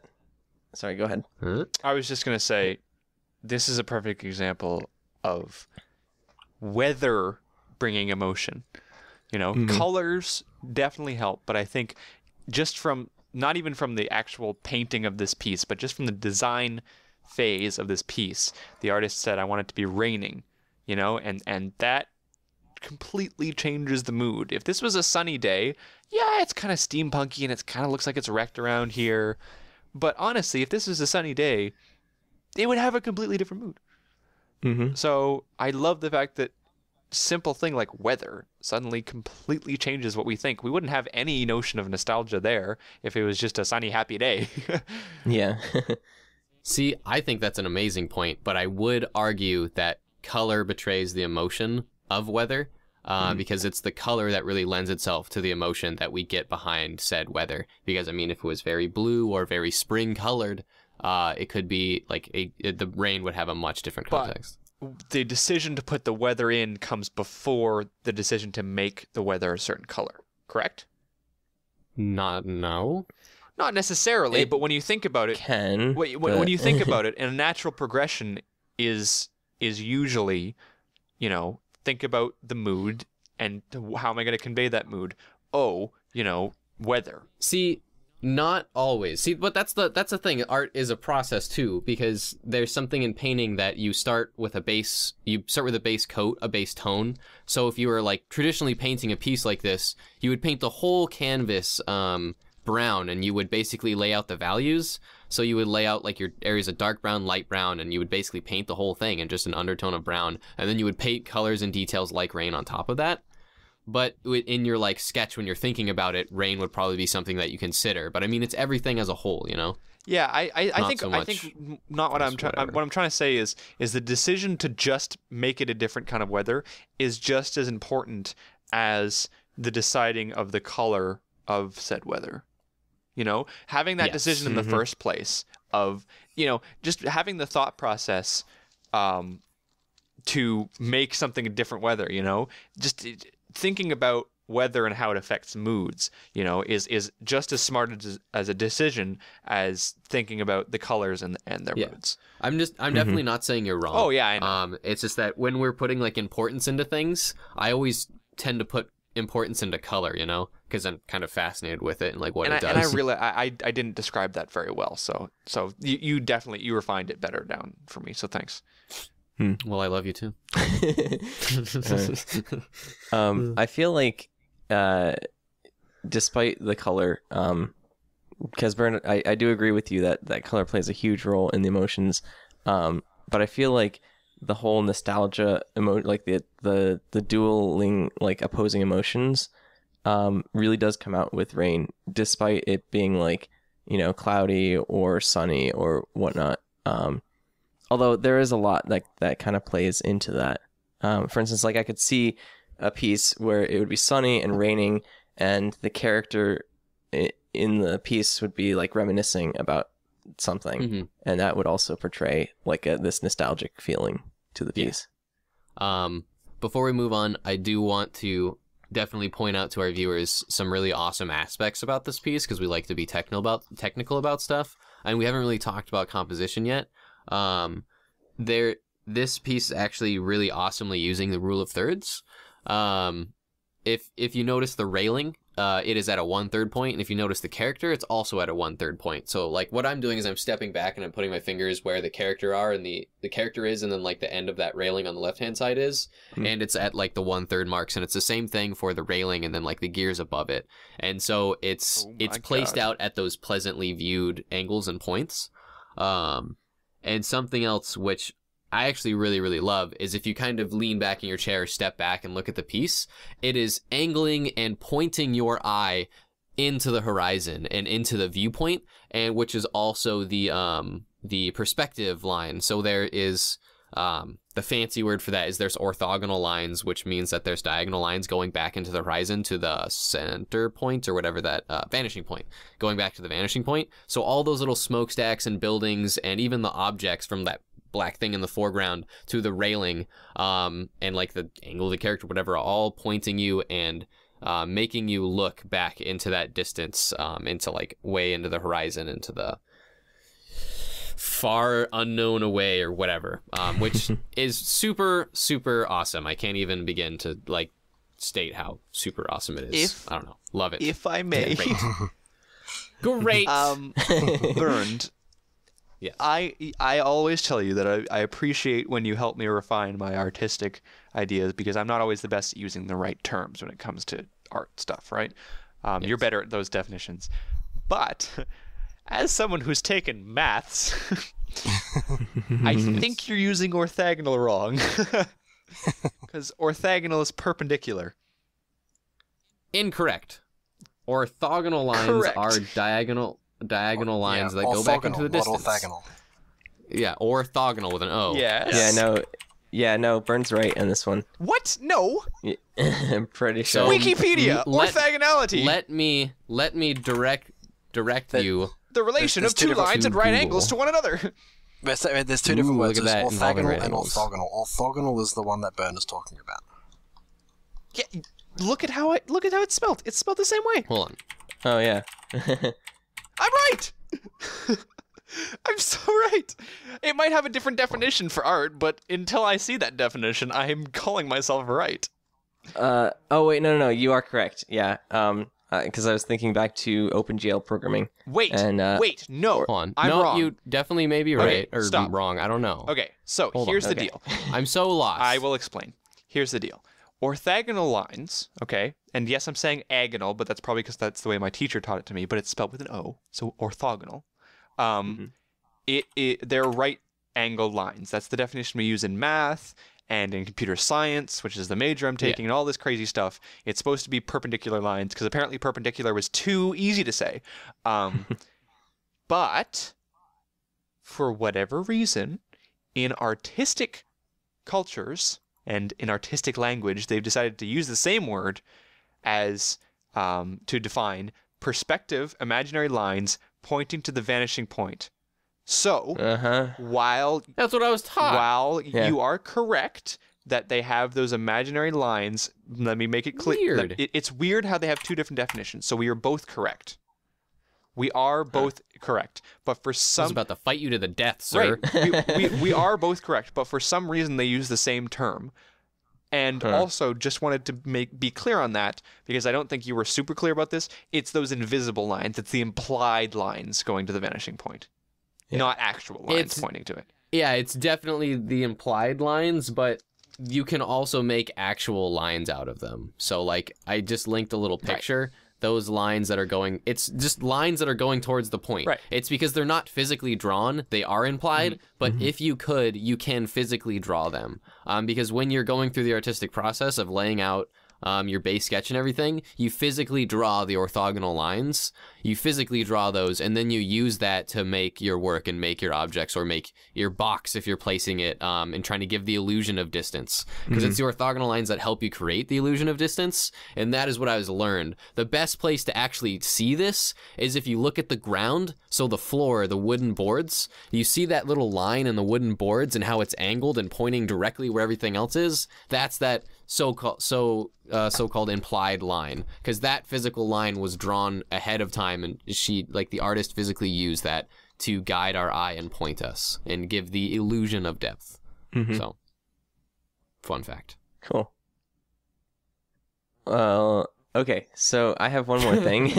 Sorry, go ahead. Huh? I was just going to say, this is a perfect example of weather bringing emotion. You know, colors definitely help, but I think just from, not even from the actual painting of this piece, but just from the design phase of this piece, the artist said, I want it to be raining, you know, and that completely changes the mood. If this was a sunny day, yeah, it's kind of steampunky and it kind of looks like it's wrecked around here. But honestly, if this was a sunny day, it would have a completely different mood. Mm-hmm. So I love the fact that simple thing like weather suddenly completely changes what we think. We wouldn't have any notion of nostalgia there if it was just a sunny, happy day. Yeah. See, I think that's an amazing point, but I would argue that color betrays the emotion of weather, because it's the color that really lends itself to the emotion that we get behind said weather. Because, I mean, if it was very blue or very spring colored, it could be like the rain would have a much different context. The decision to put the weather in comes before the decision to make the weather a certain color, correct? No. Not necessarily, but when you think about it, when you think about it, and a natural progression is usually, you know, think about the mood and how am I going to convey that mood? Oh, you know, weather. See, not always. See, but that's the thing. Art is a process too, because there's something in painting that you start with a base coat, a base tone. So if you were like traditionally painting a piece like this, you would paint the whole canvas brown, and you would basically lay out the values. So you would lay out like your areas of dark brown, light brown, and you would basically paint the whole thing in just an undertone of brown. And then you would paint colors and details like rain on top of that. But in your like sketch, when you're thinking about it, rain would probably be something that you consider. But I mean, it's everything as a whole, you know. Yeah, I think not what I'm trying. What I'm trying to say is the decision to just make it a different kind of weather is just as important as the deciding of the color of said weather. You know, having that decision in the first place of, you know, just having the thought process to make something a different weather, you know, just thinking about weather and how it affects moods, you know, is just as smart as a decision as thinking about the colors and their moods. I'm definitely not saying you're wrong. Oh yeah, I know. It's just that when we're putting like importance into things, I always tend to put importance into color, you know, because I'm kind of fascinated with it and like what it does. And I really, I didn't describe that very well. So you definitely, you refined it better down for me. So thanks. Well, I love you too. I feel like, despite the color, because Bern, I do agree with you that color plays a huge role in the emotions. But I feel like the whole nostalgia like the dueling, like opposing emotions, really does come out with rain, despite it being like, you know, cloudy or sunny or whatnot. Although there is a lot that kind of plays into that. For instance, like I could see a piece where it would be sunny and raining, and the character in the piece would be like reminiscing about something, and that would also portray like this nostalgic feeling to the piece. Before we move on, I do want to definitely point out to our viewers some really awesome aspects about this piece, because we like to be technical about stuff, and we haven't really talked about composition yet. This piece is actually really awesomely using the rule of thirds. If you notice the railing, it is at a 1/3 point, and if you notice the character, it's also at a 1/3 point. So like what I'm doing is I'm stepping back and I'm putting my fingers where the character are, and the character is, and then like the end of that railing on the left hand side is, and it's at like the 1/3 marks, and it's the same thing for the railing and then like the gears above it. And so it's placed out at those pleasantly viewed angles and points. And something else which I actually really, really love is if you kind of lean back in your chair, step back and look at the piece, it is angling and pointing your eye into the horizon and into the viewpoint, and which is also the perspective line. So there is The fancy word for that is there's orthogonal lines, which means that there's diagonal lines going back into the horizon to the center point or whatever that vanishing point, going back to the vanishing point. So all those little smokestacks and buildings and even the objects from that black thing in the foreground to the railing and like the angle of the character, whatever, all pointing you and making you look back into that distance, into like way into the horizon, into the far unknown away or whatever, which is super, super awesome. I can't even begin to like state how super awesome it is. I don't know. Love it. If I may. Great. Burned. Yes. I always tell you that I appreciate when you help me refine my artistic ideas, because I'm not always the best at using the right terms when it comes to art stuff, right? Yes. You're better at those definitions. But as someone who's taken maths, I think you're using orthogonal wrong. Because orthogonal is perpendicular. Incorrect. Orthogonal lines Correct. are diagonal lines that go back into the distance. Orthogonal. Yeah, orthogonal with an O. Yes. Yeah, no, Burn's right in this one. What? No. I'm pretty sure. So, Wikipedia. Orthogonality. Let me direct you. The relation There's of two two different- lines at right angles to one another. There's two different words. look at There's that, involving orthogonal right and angles. orthogonal. Orthogonal is the one that Burn is talking about. Yeah, look at how it's spelled. It's spelled the same way. Hold on. Oh yeah. I'm right. I'm so right. It might have a different definition for art, but until I see that definition, I am calling myself right. Oh wait, no, you are correct. Yeah. Because I was thinking back to OpenGL programming. Wait, And, wait, no, Hold on. I'm no, wrong. you definitely may be Okay, right or stop. wrong. I don't know. Okay, so Hold on. here's the Okay. deal. I'm so lost. I will explain. Here's the deal. Orthogonal lines, okay, and yes, I'm saying agonal, but that's probably because that's the way my teacher taught it to me, but it's spelled with an O, so orthogonal. They're right angle lines. That's the definition we use in math and in computer science, which is the major I'm taking, and all this crazy stuff. It's supposed to be perpendicular lines, because apparently perpendicular was too easy to say. But for whatever reason, in artistic cultures and in artistic language, they've decided to use the same word as to define perspective, imaginary lines pointing to the vanishing point. So, while That's what I was taught. while you are correct that they have those imaginary lines, let me make it clear. Weird. It's weird how they have two different definitions. So we are both correct. We are both correct, but for I was some about to fight you to the death, sir. right, we are both correct, but for some reason they use the same term. And also, just wanted to be clear on that, because I don't think you were super clear about this. It's those invisible lines. It's the implied lines going to the vanishing point, not actual lines pointing to it. Yeah, it's definitely the implied lines, but you can also make actual lines out of them. So, like, I just linked a little picture. Those lines that are going, it's just lines that are going towards the point. Right. It's because they're not physically drawn. They are implied, but if you could, you can physically draw them. Because when you're going through the artistic process of laying out your base sketch and everything, you physically draw the orthogonal lines. You physically draw those, and then you use that to make your work and make your objects or make your box if you're placing it and trying to give the illusion of distance. Because it's the orthogonal lines that help you create the illusion of distance, and that is what I was learned. The best place to actually see this is if you look at the ground, so the floor, the wooden boards, you see that little line in the wooden boards and how it's angled and pointing directly where everything else is. That's that so-called implied line, because that physical line was drawn ahead of time, and the artist physically used that to guide our eye and point us and give the illusion of depth. So, fun fact. Cool. Okay, so I have one more thing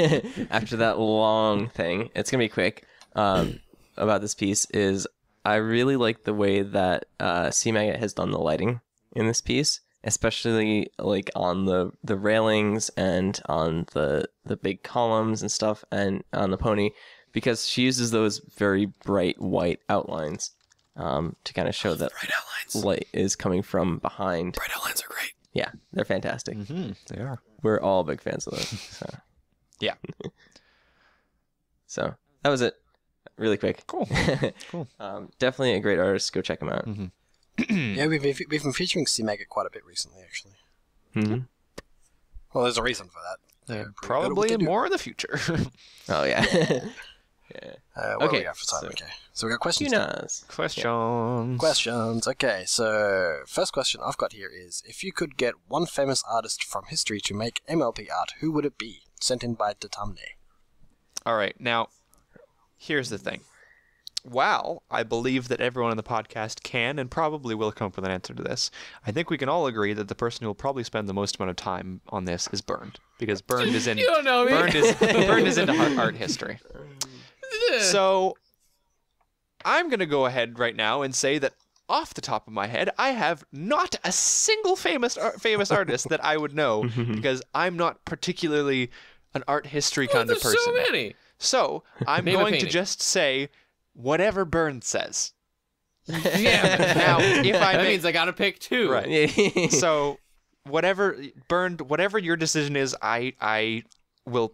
after that long thing. It's gonna be quick. About this piece is I really like the way that C-Maggot has done the lighting in this piece, especially like on the railings and on the big columns and stuff, and on the pony, because she uses those very bright white outlines to kind of show that Bright outlines. light is coming from behind. Bright outlines are great. Yeah, they're fantastic. They are. We're all big fans of those. So. Yeah. So that was it. Really quick. Cool. Cool. Definitely a great artist. Go check him out. Yeah, we've been featuring C-Maggot quite a bit recently, actually. Mm-hmm. Well, there's a reason for that. Probably more in the future. Oh, yeah. Where are we at for time? Okay. So we got questions. Questions. Okay, so first question I've got here is, if you could get one famous artist from history to make MLP art, who would it be? Sent in by Datamne. All right, now, here's the thing. While I believe that everyone on the podcast can and probably will come up with an answer to this, I think we can all agree that the person who will probably spend the most amount of time on this is Burned, because Burned is in You don't know me. Burned is into art history. So I'm going to go ahead right now and say that off the top of my head, I have not a single famous artist that I would know, because I'm not particularly an art history kind of person. There's so many. So I'm Name a going to painting. just say whatever Byrne says. Yeah. Now, if I That may, means I gotta pick two. right. So whatever Byrne, whatever your decision is, I will.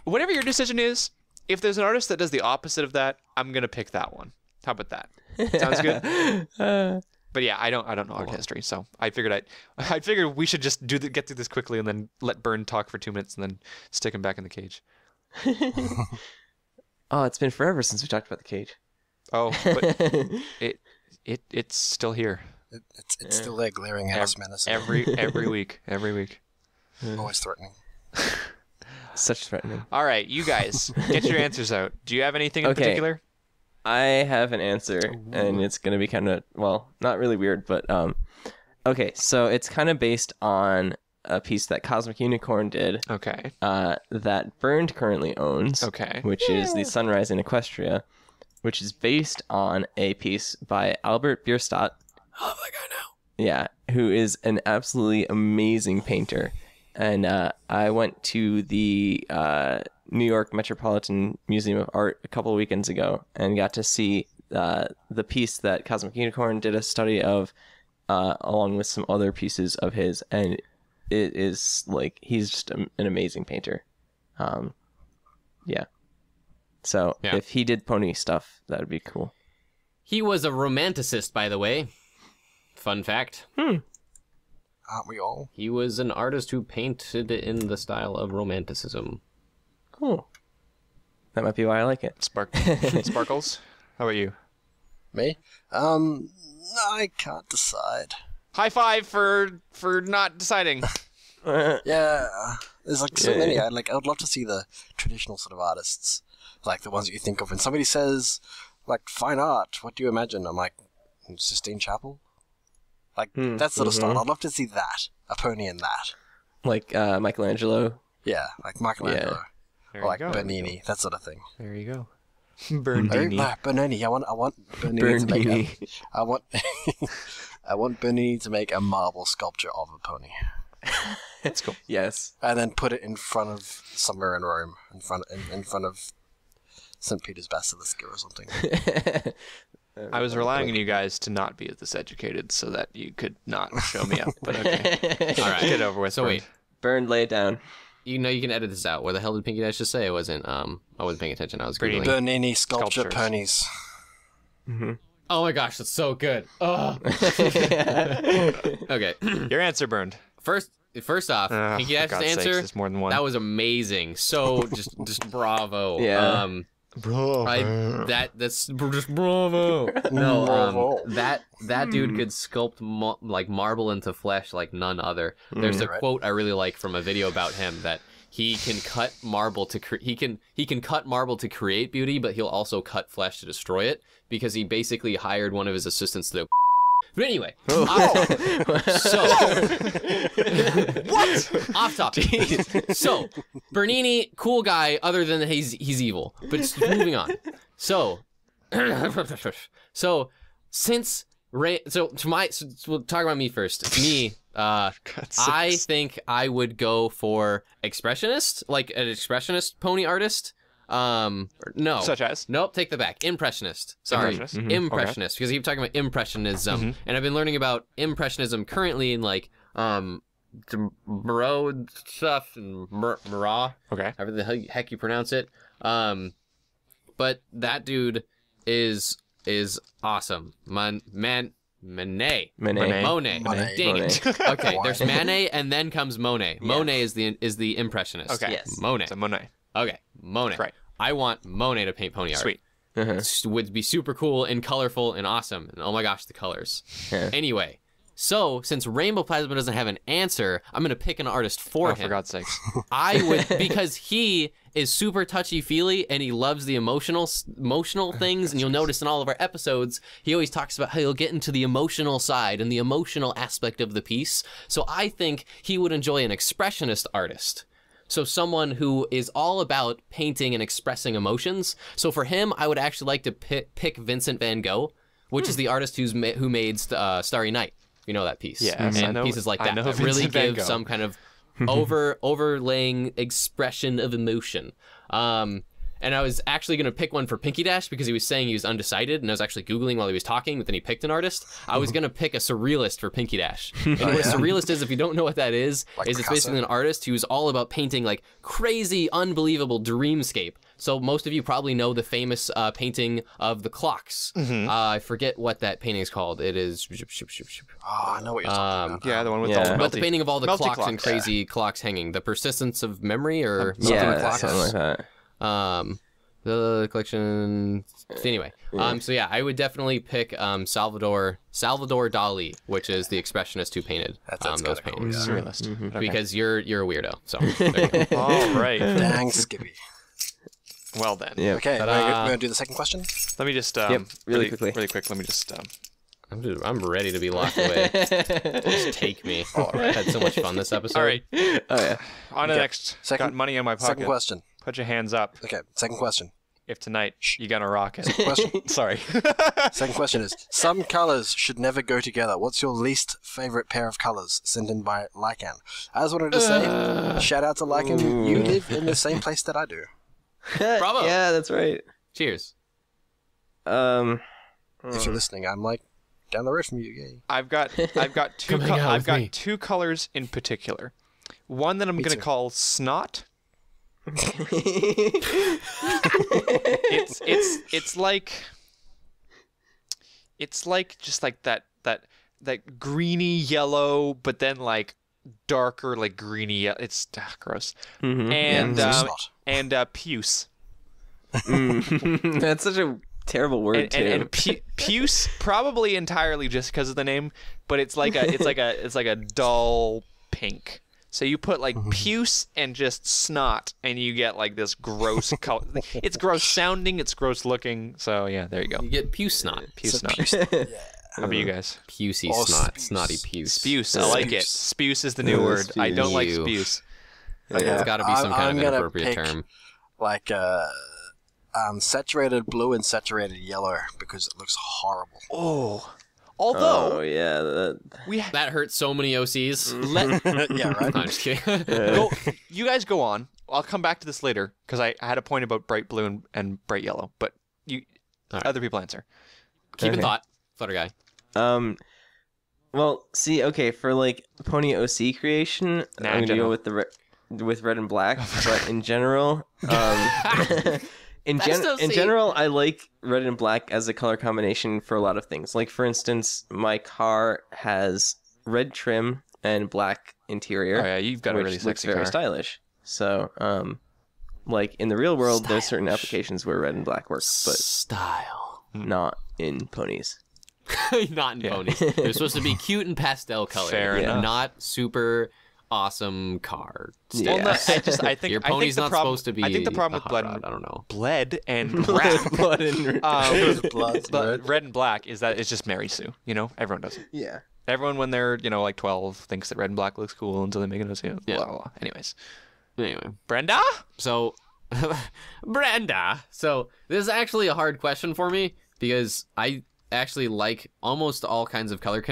Whatever your decision is, if there's an artist that does the opposite of that, I'm gonna pick that one. How about that? Sounds good. But yeah, I don't know art history, so I figured we should just get through this quickly and then let Byrne talk for 2 minutes and then stick him back in the cage. Oh, it's been forever since we talked about the cage. Oh, but it's still here. It's still there, glaring at us menacingly. Every week. Always threatening. Such threatening. All right, you guys, get your answers out. Do you have anything in particular? I have an answer, and it's going to be kind of, well, not really weird, but, okay, so it's kind of based on a piece that Cosmic Unicorn did. Okay. That Burned currently owns. Okay. Which is the Sunrise in Equestria, which is based on a piece by Albert Bierstadt. I love that guy now. Yeah, who is an absolutely amazing painter. And I went to the New York Metropolitan Museum of Art a couple of weekends ago and got to see the piece that Cosmic Unicorn did a study of, along with some other pieces of his. And it is like, he's just an amazing painter. Yeah. So if he did pony stuff, that would be cool. He was a romanticist, by the way. Fun fact. Aren't we all? He was an artist who painted in the style of romanticism. Cool. That might be why I like it. Sparkles. How about you? Me? I can't decide. High five for not deciding. Yeah, there's like so many. I would love to see the traditional sort of artists, like the ones that you think of. When somebody says, like, fine art, what do you imagine? I'm like, Sistine Chapel? Like, that sort of style. I'd love to see that. A pony in that. Like Michelangelo. Yeah, like Michelangelo. There Or like you go. Bernini, that sort of thing. There you go. Bernini. Bernini. I want Bernini to make I want Bernini to make a marble sculpture of a pony. That's cool. Yes. And then put it in front of somewhere in Rome, in front of St. Peter's Basilisk or something. I was relying on you guys to not be this educated so that you could not show me up. But okay. All right. Get over with. So wait. Burned, lay it down. You know you can edit this out. Where the hell did Pinky Dash just say? I wasn't paying attention. I was Googling. Bernini sculpture Sculptures. ponies. Oh my gosh, that's so good. Oh. Okay. Your answer, Burned. First off, Pinky for Dash's God's sakes, answer. there's more than one. That was amazing. So just bravo. Yeah. Bro. That's just bravo. No, that dude could sculpt like marble into flesh like none other. There's a quote I really like from a video about him that he can cut marble to he can cut marble to create beauty, but he'll also cut flesh to destroy it because he basically hired one of his assistants to. But anyway, so what? Off topic. So Bernini, cool guy, other than that he's evil. But just moving on. So we'll talk about me first. Me, I think I would go for expressionist, like an expressionist pony artist. No. Such as? Nope, take that back. Impressionist. Sorry. Impressionist? Mm-hmm. Impressionist. Because you keep talking about impressionism. And I've been learning about impressionism currently in like Moreau stuff and Marat. Okay. However the heck you pronounce it. But that dude is awesome. Man, Monet. Monet. Monet. Monet. Dang it. Okay, Why? there's Manet and then comes Monet. Monet is the impressionist. Okay. Yes. Monet. So Monet. Okay, Monet. Right. I want Monet to paint pony art. Sweet. Would be super cool and colorful and awesome. And oh my gosh, the colors. Yeah. Anyway, so since Rainbow Plasma doesn't have an answer, I'm gonna pick an artist for him. For God's sakes. I would, because he is super touchy-feely and he loves the emotional things, and you'll notice in all of our episodes, he always talks about how he'll get into the emotional side and the emotional aspect of the piece. So I think he would enjoy an expressionist artist. So someone who is all about painting and expressing emotions. So for him, I would actually like to pick Vincent van Gogh, which is the artist who made Starry Night. You know that piece. Yes, and I know, pieces like that, know that really Vincent van give Gogh. some kind of overlaying expression of emotion. And I was actually going to pick one for Pinky Dash because he was saying he was undecided, and I was actually Googling while he was talking, but then he picked an artist. I was going to pick a surrealist for Pinky Dash. And what a surrealist is, if you don't know what that is it's Picasso? basically an artist who's all about painting like crazy, unbelievable dreamscape. So most of you probably know the famous painting of the clocks. I forget what that painting is called. It is... Oh, I know what you're talking about. Yeah, the one with Yeah. all the But the melty- painting of all the melty clocks and crazy clocks hanging. The Persistence of Memory or something Yeah, clocks. something like that. The collection. Anyway, so yeah, I would definitely pick Salvador Dali, which is the expressionist who painted That's those kinda cool, paintings. yeah. Surrealist. Okay. Because you're a weirdo. So there you go. All right. Dang, Skippy. Well then. Yeah. Okay, we're Ta-da. going to do the second question? Let me just really quickly. Really quick. Let me just I'm ready to be locked away. Just take me. I had so much fun this episode. All right. Oh yeah. On to the next. Second- Got money in my Second pocket. question. Put your hands up Okay, second question. if tonight you're gonna rock it. Question. Sorry. Second question is, some colors should never go together. What's your least favorite pair of colors? Sent in by Lycan. I just wanted to say, shout out to Lycan. You live in the same place that I do. Bravo. Yeah, that's right. Cheers. If you're listening, I'm like down the road from you. Yay. I've got two Come hang out with me. two colors in particular. One that I'm gonna too. call snot. It's like just like that greeny yellow, but then like darker like greeny yellow. It's gross. And Yeah, snot. puce. That's such a terrible word too. And puce probably entirely just because of the name, but it's like a dull pink. So you put like puce and just snot, and you get like this gross color. It's gross sounding, it's gross looking. So yeah, there you go. You get puce snot. Puce snot. Yeah. How about you guys? Pusey Oh, snot. spuce. Snotty puce. Spuce. I like it. Spuce is the new word. I don't like Ew. spuce. It's got to be some kind I'm of gonna inappropriate pick- term. Like saturated blue and saturated yellow because it looks horrible. Oh. Oh Although yeah. we That hurts so many OCs. Yeah, right. No, I'm just kidding. go, you guys go on. I'll come back to this later because I had a point about bright blue and bright yellow, but you All right. other people answer. Keep in Okay. thought, Flutter Guy. Well, see, okay, for like pony OC creation, Nah, I'm gonna general. go with with red and black. But in general, in Best OC. general, I like red and black as a color combination for a lot of things. Like for instance, my car has red trim and black interior. Oh yeah, you've got a which really looks sexy very car. stylish. So, like in the real world, there's certain applications where red and black work, but Style. not in ponies. Not in ponies. They're supposed to be cute and pastel color. Fair enough. Not super awesome car. Yeah. Well, no, I think Your I think pony's the not problem, supposed to be. I think the problem a with hot rod. I don't know. bled and black, Blood and but red and black is that it's just Mary Sue. You know, everyone does it. yeah. Everyone when they're like 12 thinks that red and black looks cool until they make it a blah, Yeah. blah, blah. Anyways, Anyway, Brenda. so Brenda. So this is actually a hard question for me because I actually like almost all kinds of color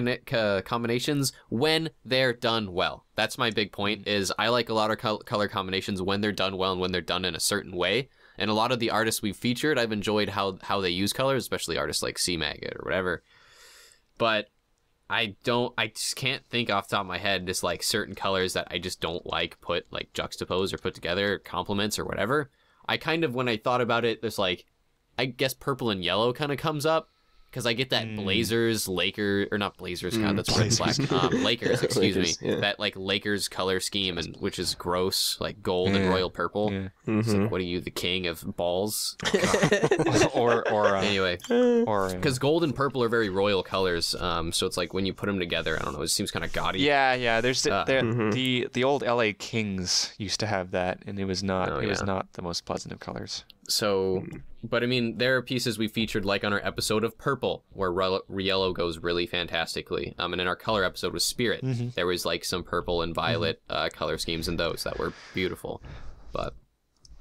combinations when they're done well. That's my big point. Is I like a lot of color combinations when they're done well and when they're done in a certain way. And a lot of the artists we've featured, I've enjoyed how they use colors, especially artists like C Maggot or whatever. But I just can't think off the top of my head just like certain colors that I just don't like put like juxtaposed or put together, complements or whatever. I kind of, when I thought about it, there's like, I guess purple and yellow kind of comes up because I get that Blazers, Lakers, or not Blazers, God, that's white and black. Lakers, excuse Lakers, me. yeah. That like Lakers color scheme, and which is gross, like gold and royal purple. Yeah. It's like, what are you, the king of balls? or Anyway, or because gold and purple are very royal colors. So it's like when you put them together, I don't know, it seems kind of gaudy. yeah. There's the old LA Kings used to have that, and it was not was not the most pleasant of colors. So, but I mean, there are pieces we featured, like on our episode of Purple, where yellow goes really fantastically. And in our color episode with Spirit, there was like some purple and violet color schemes in those that were beautiful. But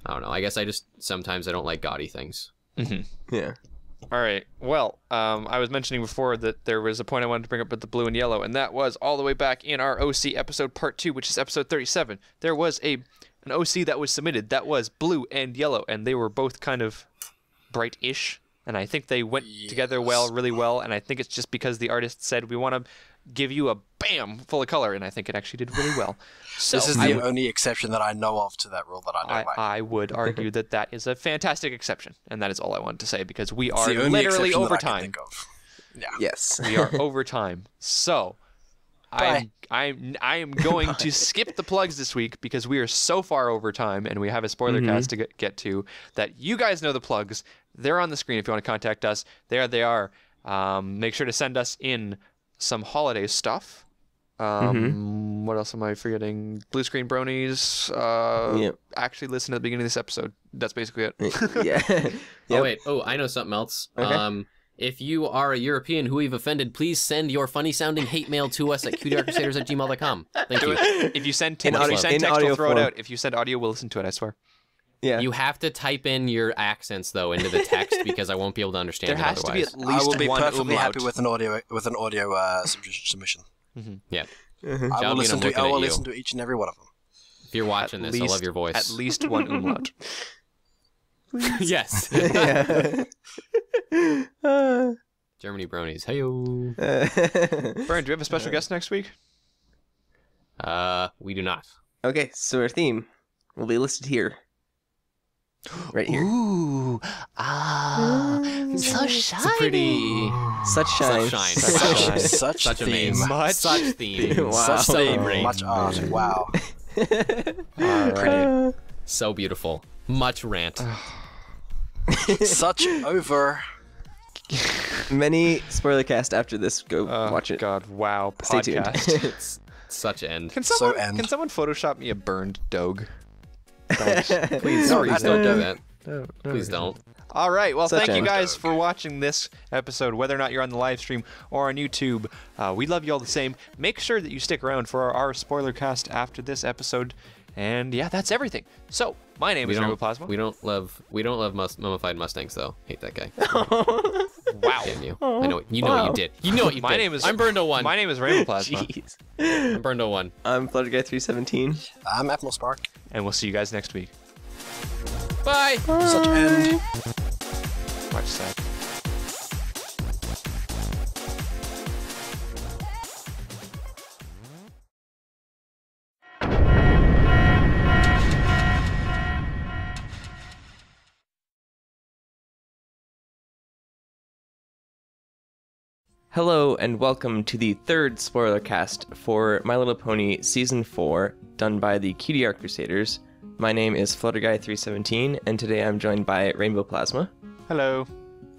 I don't know. I guess sometimes I don't like gaudy things. Yeah. All right. Well, I was mentioning before that there was a point I wanted to bring up with the blue and yellow, and that was all the way back in our OC episode part 2, which is episode 37. There was an OC that was submitted that was blue and yellow, and they were both kind of bright-ish, and I think they went together really well, and I think it's just because the artist said, we want to give you a bam full of color, and I think it actually did really well. So this is the only exception that I know of to that rule that I don't like. I would argue that is a fantastic exception, and that is all I wanted to say, because we It's are the only literally exception that I can overtime. think of. Yeah. Yes. We are overtime. So I am going to skip the plugs this week because we are so far over time and we have a spoiler cast to get to that you guys know the plugs. They're on the screen if you want to contact us. There they are. Make sure to send us in some holiday stuff. What else am I forgetting? Blue Screen Bronies. Actually listen to the beginning of this episode. That's basically it. Yeah. Oh, wait. Oh, I know something else. Okay. If you are a European who we've offended, please send your funny-sounding hate mail to us at cutieartcrusaders@gmail.com. Thank you. If you send text, audio we'll throw it form. out. If you send audio, we'll listen to it, I swear. Yeah. You have to type in your accents, though, into the text because I won't be able to understand There it has to be otherwise. at least I will be one perfectly umlaut. happy with an audio submission. Yeah. I will Shelby, I'm listen looking at you. listen to each and every one of them. If you're watching this, I love your voice. At least one umlaut. Yes. Yeah. Germany Bronies. Hey-yo. Brian, do we have a special guest next week? We do not. Okay, so our theme will be listed here. Right here. Ooh. So shiny. It's a pretty... Such shine. Such shine. Such Such a theme. theme. Such theme. Wow. Such Theme. celebrate. Much art. Wow. Pretty. So beautiful. Much rant. Such over. Many spoiler cast after this. Go watch it. God, wow. Stay tuned. Podcast. Such end. Can So someone Photoshop me a burned dog? Please No, don't do that. No, Please don't. All right. Well, Such thank you a- guys for watching this episode, whether or not you're on the live stream or on YouTube. We love you all the same. Make sure that you stick around for our spoiler cast after this episode. And yeah, that's everything. So, my name is Rainbow Plasma. We don't love mummified Mustangs though. Hate that guy. Wow. Damn you. I know. You know what you did. You know what you My did. name is I'm Burned 01. My name is Rainbow Plasma. Jeez. I'm Burned 01. I'm FlutterGuy317. I'm Admiral Spark. And we'll see you guys next week. Bye. Such end. Watch that. Hello and welcome to the third spoiler cast for My Little Pony Season 4, done by the Cutie Art Crusaders. My name is FlutterGuy317, and today I'm joined by Rainbow Plasma Hello.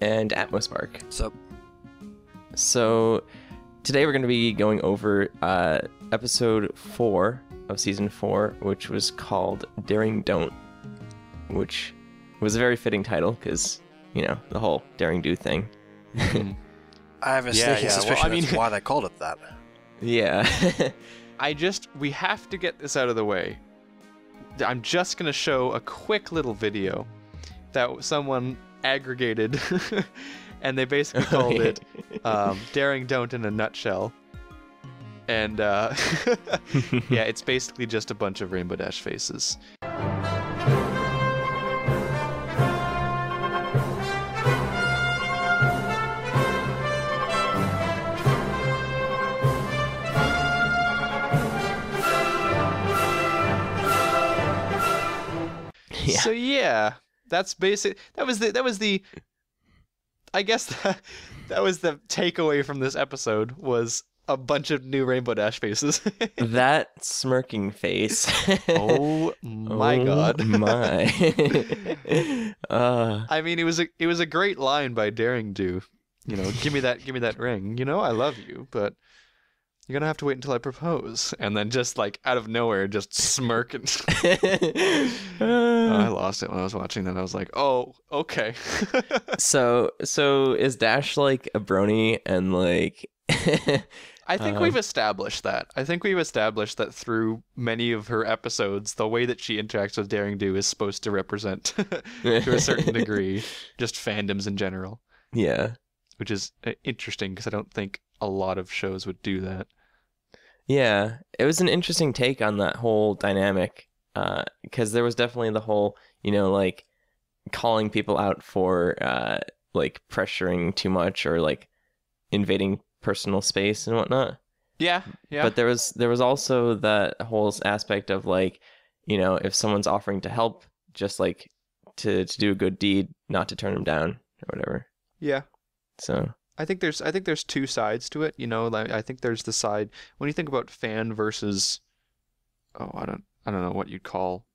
and Atmospark. So, So today we're going to be going over episode 4 of Season 4, which was called Daring Don't, which was a very fitting title because, you know, the whole Daring Do thing. I have a Yeah, sneaking yeah. Well, suspicion I mean- as to why they called it that. Yeah. We have to get this out of the way. I'm just going to show a quick little video that someone aggregated, and they basically called it Daring Don't in a Nutshell. And, yeah, it's basically just a bunch of Rainbow Dash faces. Yeah. So yeah, that's basic. That was the. I guess that the takeaway from this episode was a bunch of new Rainbow Dash faces. That smirking face. Oh my god. My. I mean, it was a great line by Daring Do. You know, give me that ring. You know, I love you, but you're gonna have to wait until I propose. And then just like out of nowhere, just smirk and I lost it when I was watching that. I was like, oh, okay. So is Dash like a brony and like I think we've established that. I think we've established that through many of her episodes, the way that she interacts with Daring Do is supposed to represent, to a certain degree, just fandoms in general. Yeah. Which is interesting because I don't think a lot of shows would do that. Yeah, it was an interesting take on that whole dynamic, because there was definitely the whole, you know, like calling people out for like pressuring too much or like invading personal space and whatnot. Yeah. But there was also that whole aspect of like, you know, if someone's offering to help, just like to do a good deed, not to turn them down or whatever. Yeah. So I think there's two sides to it, you know. Like, I think there's the side when you think about fan versus, I don't know what you'd call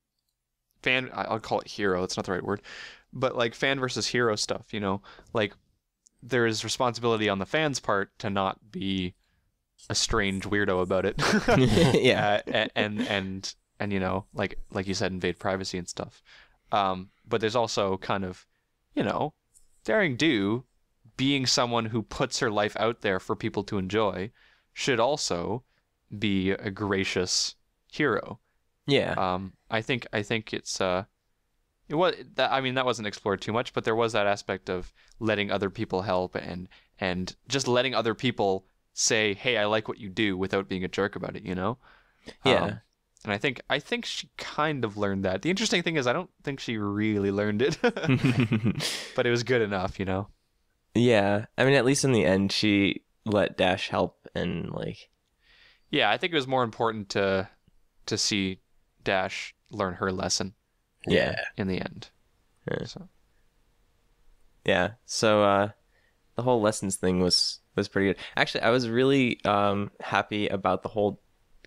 fan. I'll call it hero. It's not the right word, but like fan versus hero stuff, you know. Like there is responsibility on the fans' part to not be a strange weirdo about it. Yeah, and you know, like you said, invade privacy and stuff. But there's also kind of, you know, Daring Do, being someone who puts her life out there for people to enjoy, should also be a gracious hero. Yeah. I think it's it was that, I mean, that wasn't explored too much, but there was that aspect of letting other people help and just letting other people say, "Hey, I like what you do," without being a jerk about it, you know? Yeah. And I think she kind of learned that. The interesting thing is I don't think she really learned it. But it was good enough, you know? Yeah, I mean, at least in the end, she let Dash help and like. Yeah, I think it was more important to see Dash learn her lesson. Yeah. In the end. Yeah. So. Yeah. So the whole lessons thing was pretty good. Actually, I was really happy about the whole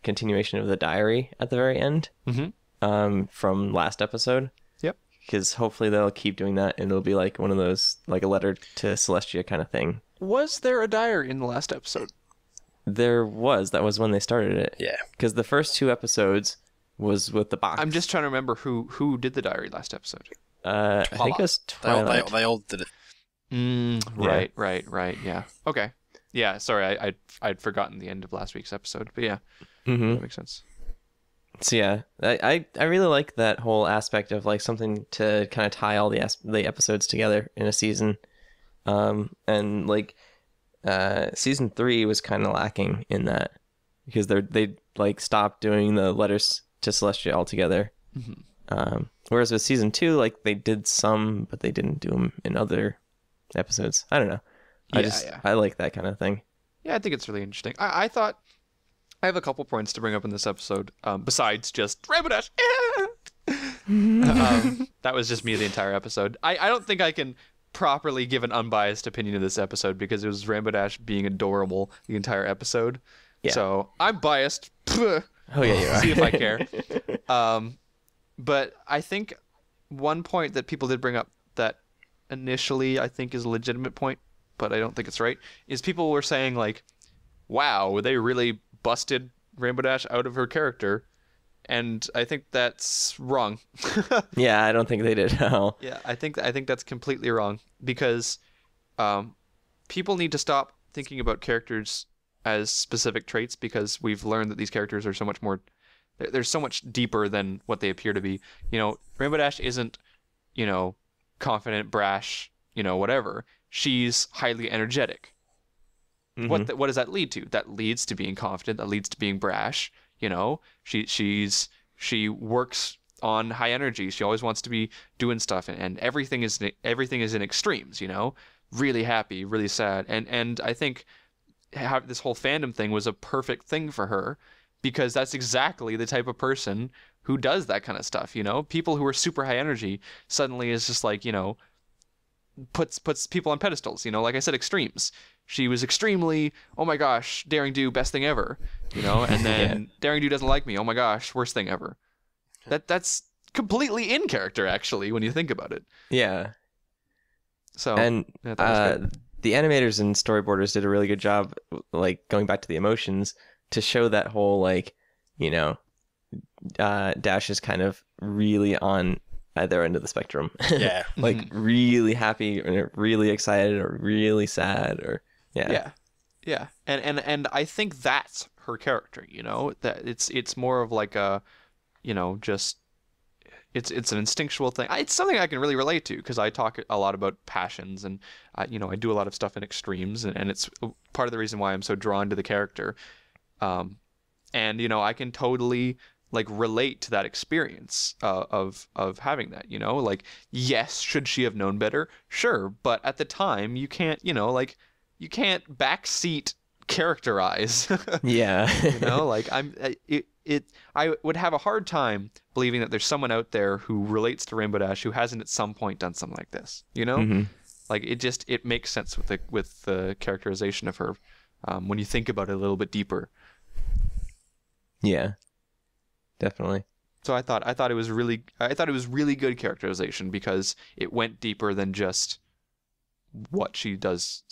continuation of the diary at the very end. Mm-hmm. From last episode. Yep. Because hopefully they'll keep doing that, and it'll be like one of those, like a letter to Celestia kind of thing. Was there a diary in the last episode? There was. That was when they started it. Yeah. Because the first two episodes was with the box. I'm just trying to remember who did the diary last episode. I think it was Twilight. They all did it. Right. Yeah. Okay. Yeah. Sorry, I'd forgotten the end of last week's episode, but yeah, Mm-hmm. that makes sense. So yeah, I really like that whole aspect of like something to kind of tie all the episodes together in a season, and like season 3 was kind of lacking in that because they like stopped doing the letters to Celestia altogether. Mm-hmm. Whereas with season 2, like they did some, but they didn't do them in other episodes. I don't know. I like that kind of thing. Yeah, I think it's really interesting. I thought I have a couple points to bring up in this episode, besides just Rainbow Dash. That was just me the entire episode. I don't think I can properly give an unbiased opinion of this episode because it was Rainbow Dash being adorable the entire episode. Yeah. So I'm biased. Oh yeah, you are. See if I care. But I think one point that people did bring up that initially I think is a legitimate point, but I don't think it's right, is people were saying like, wow, they really busted Rainbow Dash out of her character. And I think that's wrong. Yeah, I don't think they did at all. Yeah, I think that's completely wrong because people need to stop thinking about characters as specific traits because we've learned that these characters are so much more. They're so much deeper than what they appear to be. You know, Rainbow Dash isn't, you know, confident, brash, you know, whatever. She's highly energetic. Mm-hmm. What does that lead to? That leads to being confident. That leads to being brash. You know, she works on high energy. She always wants to be doing stuff, and everything is in extremes. You know, really happy, really sad, and I think this whole fandom thing was a perfect thing for her because that's exactly the type of person who does that kind of stuff. You know, people who are super high energy suddenly is just like, you know, puts people on pedestals. Like I said, extremes. She was extremely, oh my gosh, Daring Do, best thing ever. And then Daring Do doesn't like me. Oh my gosh, worst thing ever. That's completely in character, actually, when you think about it. Yeah. So and the animators and storyboarders did a really good job, like going back to the emotions, to show that whole Dash is kind of really on either end of the spectrum. Yeah. Like really happy or really excited or really sad or yeah. And I think that's her character, that it's more of like a, just it's an instinctual thing. It's something I can really relate to because I talk a lot about passions and I do a lot of stuff in extremes and it's part of the reason why I'm so drawn to the character. And I can totally like relate to that experience of having that, like, yes, should she have known better? Sure. But at the time you can't, you can't backseat characterize. Yeah. Like I would have a hard time believing that there's someone out there who relates to Rainbow Dash who hasn't at some point done something like this, Like it makes sense with the characterization of her when you think about it a little bit deeper. Yeah. Definitely. So I thought it was really good characterization because it went deeper than just what she does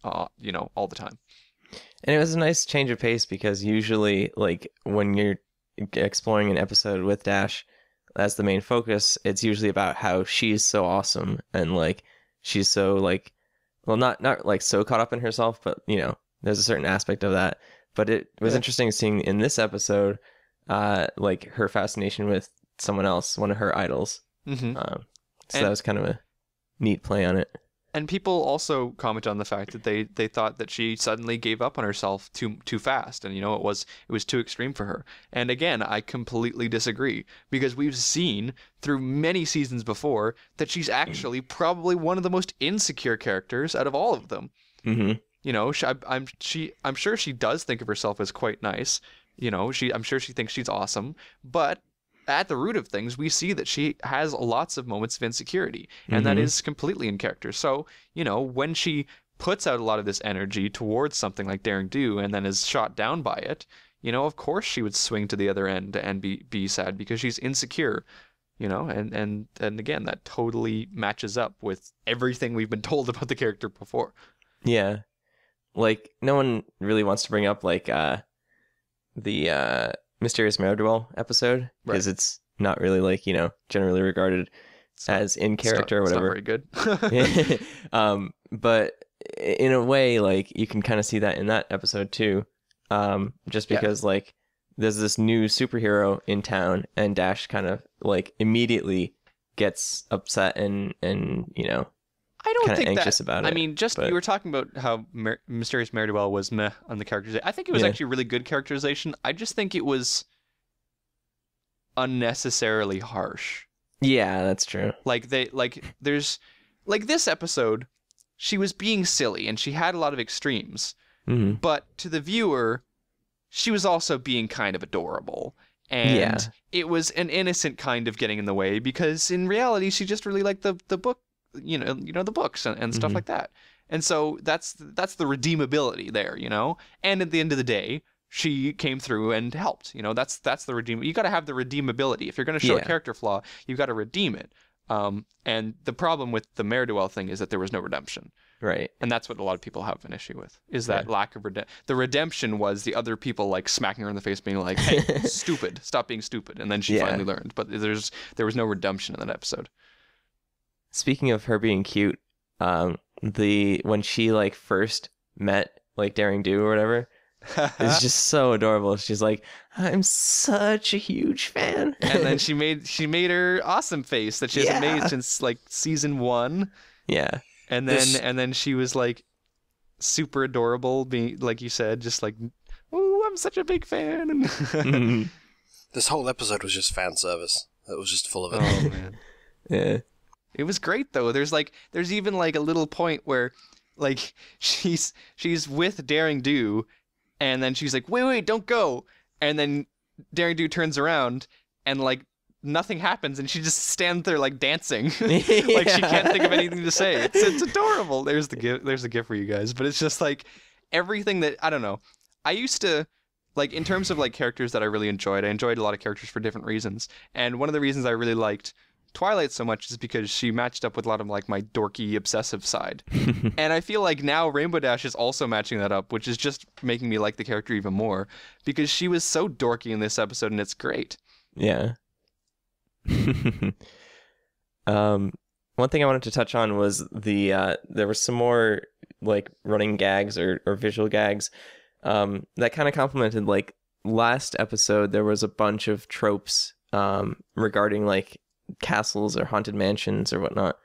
all the time. And it was a nice change of pace because usually, like, when you're exploring an episode with Dash as the main focus, it's usually about how she's so awesome and, like, she's so, like, well, not like so caught up in herself, but, there's a certain aspect of that. But it was interesting seeing in this episode, like, her fascination with someone else, one of her idols. Mm-hmm. So that was kind of a neat play on it. And people also comment on the fact that they thought that she suddenly gave up on herself too fast, and it was too extreme for her. And again, I completely disagree because we've seen through many seasons before that she's actually probably one of the most insecure characters out of all of them. Mm-hmm. I'm sure she does think of herself as quite nice. I'm sure she thinks she's awesome, but at the root of things, we see that she has lots of moments of insecurity, and that is completely in character. So, when she puts out a lot of this energy towards something like Daring Do and then is shot down by it, of course she would swing to the other end and be sad because she's insecure, and again, that totally matches up with everything we've been told about the character before. Yeah. Like, no one really wants to bring up, like, the Mysterious Marrow episode because it's not really like generally regarded as in character or whatever. It's not very good. But in a way, like, you can kind of see that in that episode too, just because like there's this new superhero in town and Dash kind of like immediately gets upset and I don't think anxious about it. I mean, you were talking about how Mysterious Marrow was meh on the characterization. I think it was actually really good characterization. I just think it was unnecessarily harsh. Yeah, that's true. There's this episode, she was being silly and she had a lot of extremes. Mm-hmm. But to the viewer, she was also being kind of adorable. And it was an innocent kind of getting in the way because in reality, she just really liked the book. The books and stuff like that. And so that's the redeemability there, And at the end of the day, she came through and helped. That's the redeem. You got to have the redeemability. If you're going to show a character flaw, you got to redeem it. And the problem with the Mare-do-Well thing is that there was no redemption. Right. And that's what a lot of people have an issue with, is that lack of redemption. The redemption was the other people like smacking her in the face being like, hey, stupid, stop being stupid. And then she finally learned. But there was no redemption in that episode. Speaking of her being cute, when she like first met like Daring Do or whatever, it's just so adorable. She's like, I'm such a huge fan. And then she made her awesome face that she hasn't made since like season 1. Yeah. And then she was like super adorable, being like you said, just like, oh, I'm such a big fan. This whole episode was just fan service. It was just full of it. Oh man. Yeah. It was great though. There's even like a little point where like she's with Daring Do and then she's like, wait, don't go. And then Daring Do turns around and like nothing happens and she just stands there like dancing. Like she can't think of anything to say. It's adorable. There's the gift for you guys. But it's just like everything that, I don't know. I used to, like, in terms of like characters that I really enjoyed, I enjoyed a lot of characters for different reasons. And one of the reasons I really liked Twilight so much is because she matched up with a lot of like my dorky obsessive side. And I feel like now Rainbow Dash is also matching that up, which is just making me like the character even more because she was so dorky in this episode and it's great. Yeah. One thing I wanted to touch on was there was some more like running gags or visual gags that kind of complemented, like, last episode there was a bunch of tropes regarding like castles or haunted mansions or whatnot,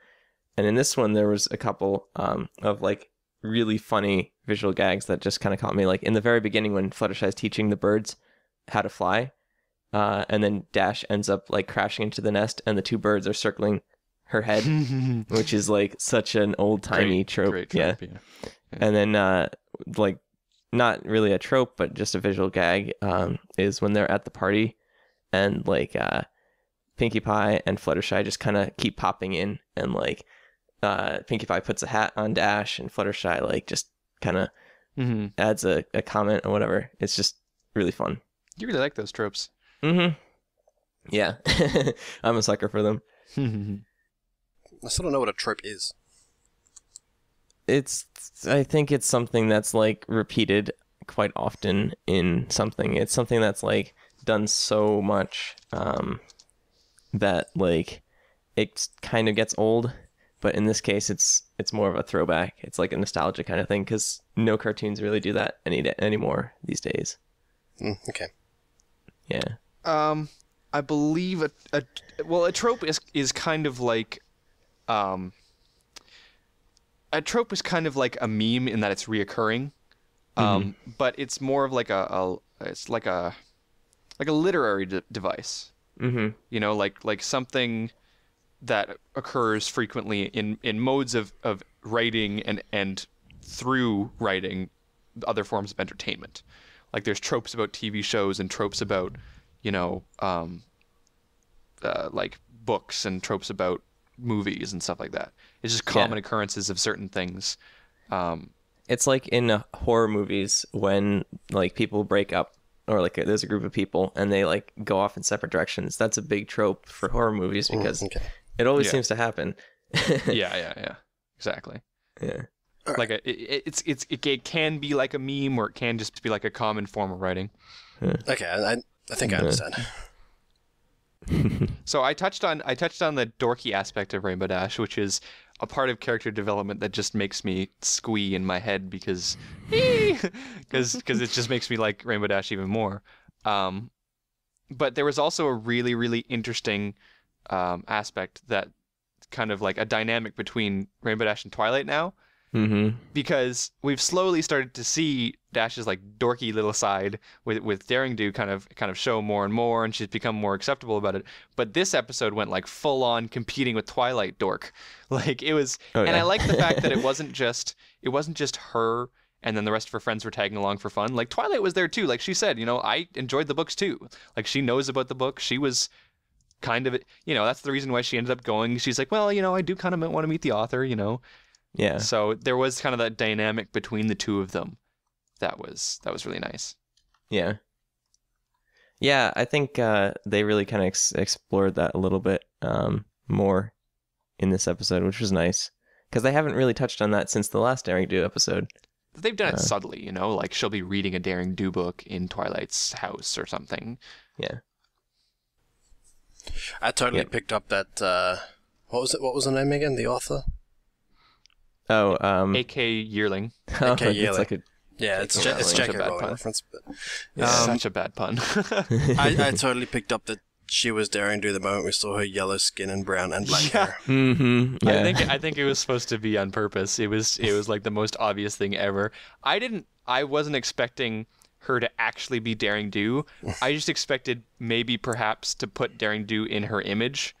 and in this one there was a couple of like really funny visual gags that just kind of caught me, like in the very beginning when Fluttershy is teaching the birds how to fly, and then Dash ends up like crashing into the nest and the two birds are circling her head, which is like such an old-timey trope. Great trope, yeah. And then like not really a trope but just a visual gag is when they're at the party and like Pinkie Pie and Fluttershy just kind of keep popping in, and like Pinkie Pie puts a hat on Dash and Fluttershy like just kind of adds a comment or whatever. It's just really fun. You really like those tropes. Yeah. I'm a sucker for them. I still don't know what a trope is. I think it's something that's like repeated quite often in something. It's something that's like done so much that like it kind of gets old, but in this case it's more of a throwback. It's like a nostalgia kind of thing because no cartoons really do that anymore these days. Okay. Yeah. I believe a trope is kind of like a trope is kind of like a meme in that it's reoccurring, but it's more of like a literary device. You know, like something that occurs frequently in modes of writing and through writing other forms of entertainment. Like there's tropes about TV shows and tropes about, you know, like books and tropes about movies and stuff like that. It's just common occurrences of certain things. It's like in horror movies when like people break up or like there's a group of people and they like go off in separate directions. That's a big trope for horror movies because it always seems to happen. Yeah. Exactly. Yeah. Like it can be like a meme or it can just be like a common form of writing. Okay, I think I understand. So I touched on the dorky aspect of Rainbow Dash, which is a part of character development that just makes me squee in my head because it just makes me like Rainbow Dash even more. But there was also a really, really interesting aspect that kind of like a dynamic between Rainbow Dash and Twilight now. Because we've slowly started to see Dash's like dorky little side with Daring Do kind of show more and more, and she's become more acceptable about it. But this episode went like full on competing with Twilight dork. Like it was, and I like the fact that it wasn't just her and then the rest of her friends were tagging along for fun. Like Twilight was there too. Like she said, you know, I enjoyed the books too. Like she knows about the book. She was kind of, you know, that's the reason why she ended up going. She's like, well, you know, I do kind of want to meet the author, you know. Yeah. So there was kind of that dynamic between the two of them. That was really nice. Yeah. Yeah, I think they really kind of explored that a little bit more in this episode, which was nice. Because they haven't really touched on that since the last Daring Do episode. They've done it subtly, you know? Like she'll be reading a Daring Do book in Twilight's house or something. Yeah. I totally picked up that... What was the name again? The author? Oh, A.K. Yearling. A.K. Yearling. Like it's J.K. Rowling reference, but such a bad pun. I totally picked up that she was Daring Do the moment we saw her yellow skin and brown and black hair. Yeah. I think it was supposed to be on purpose. It was like the most obvious thing ever. I wasn't expecting her to actually be Daring Do. I just expected maybe perhaps to put Daring Do in her image.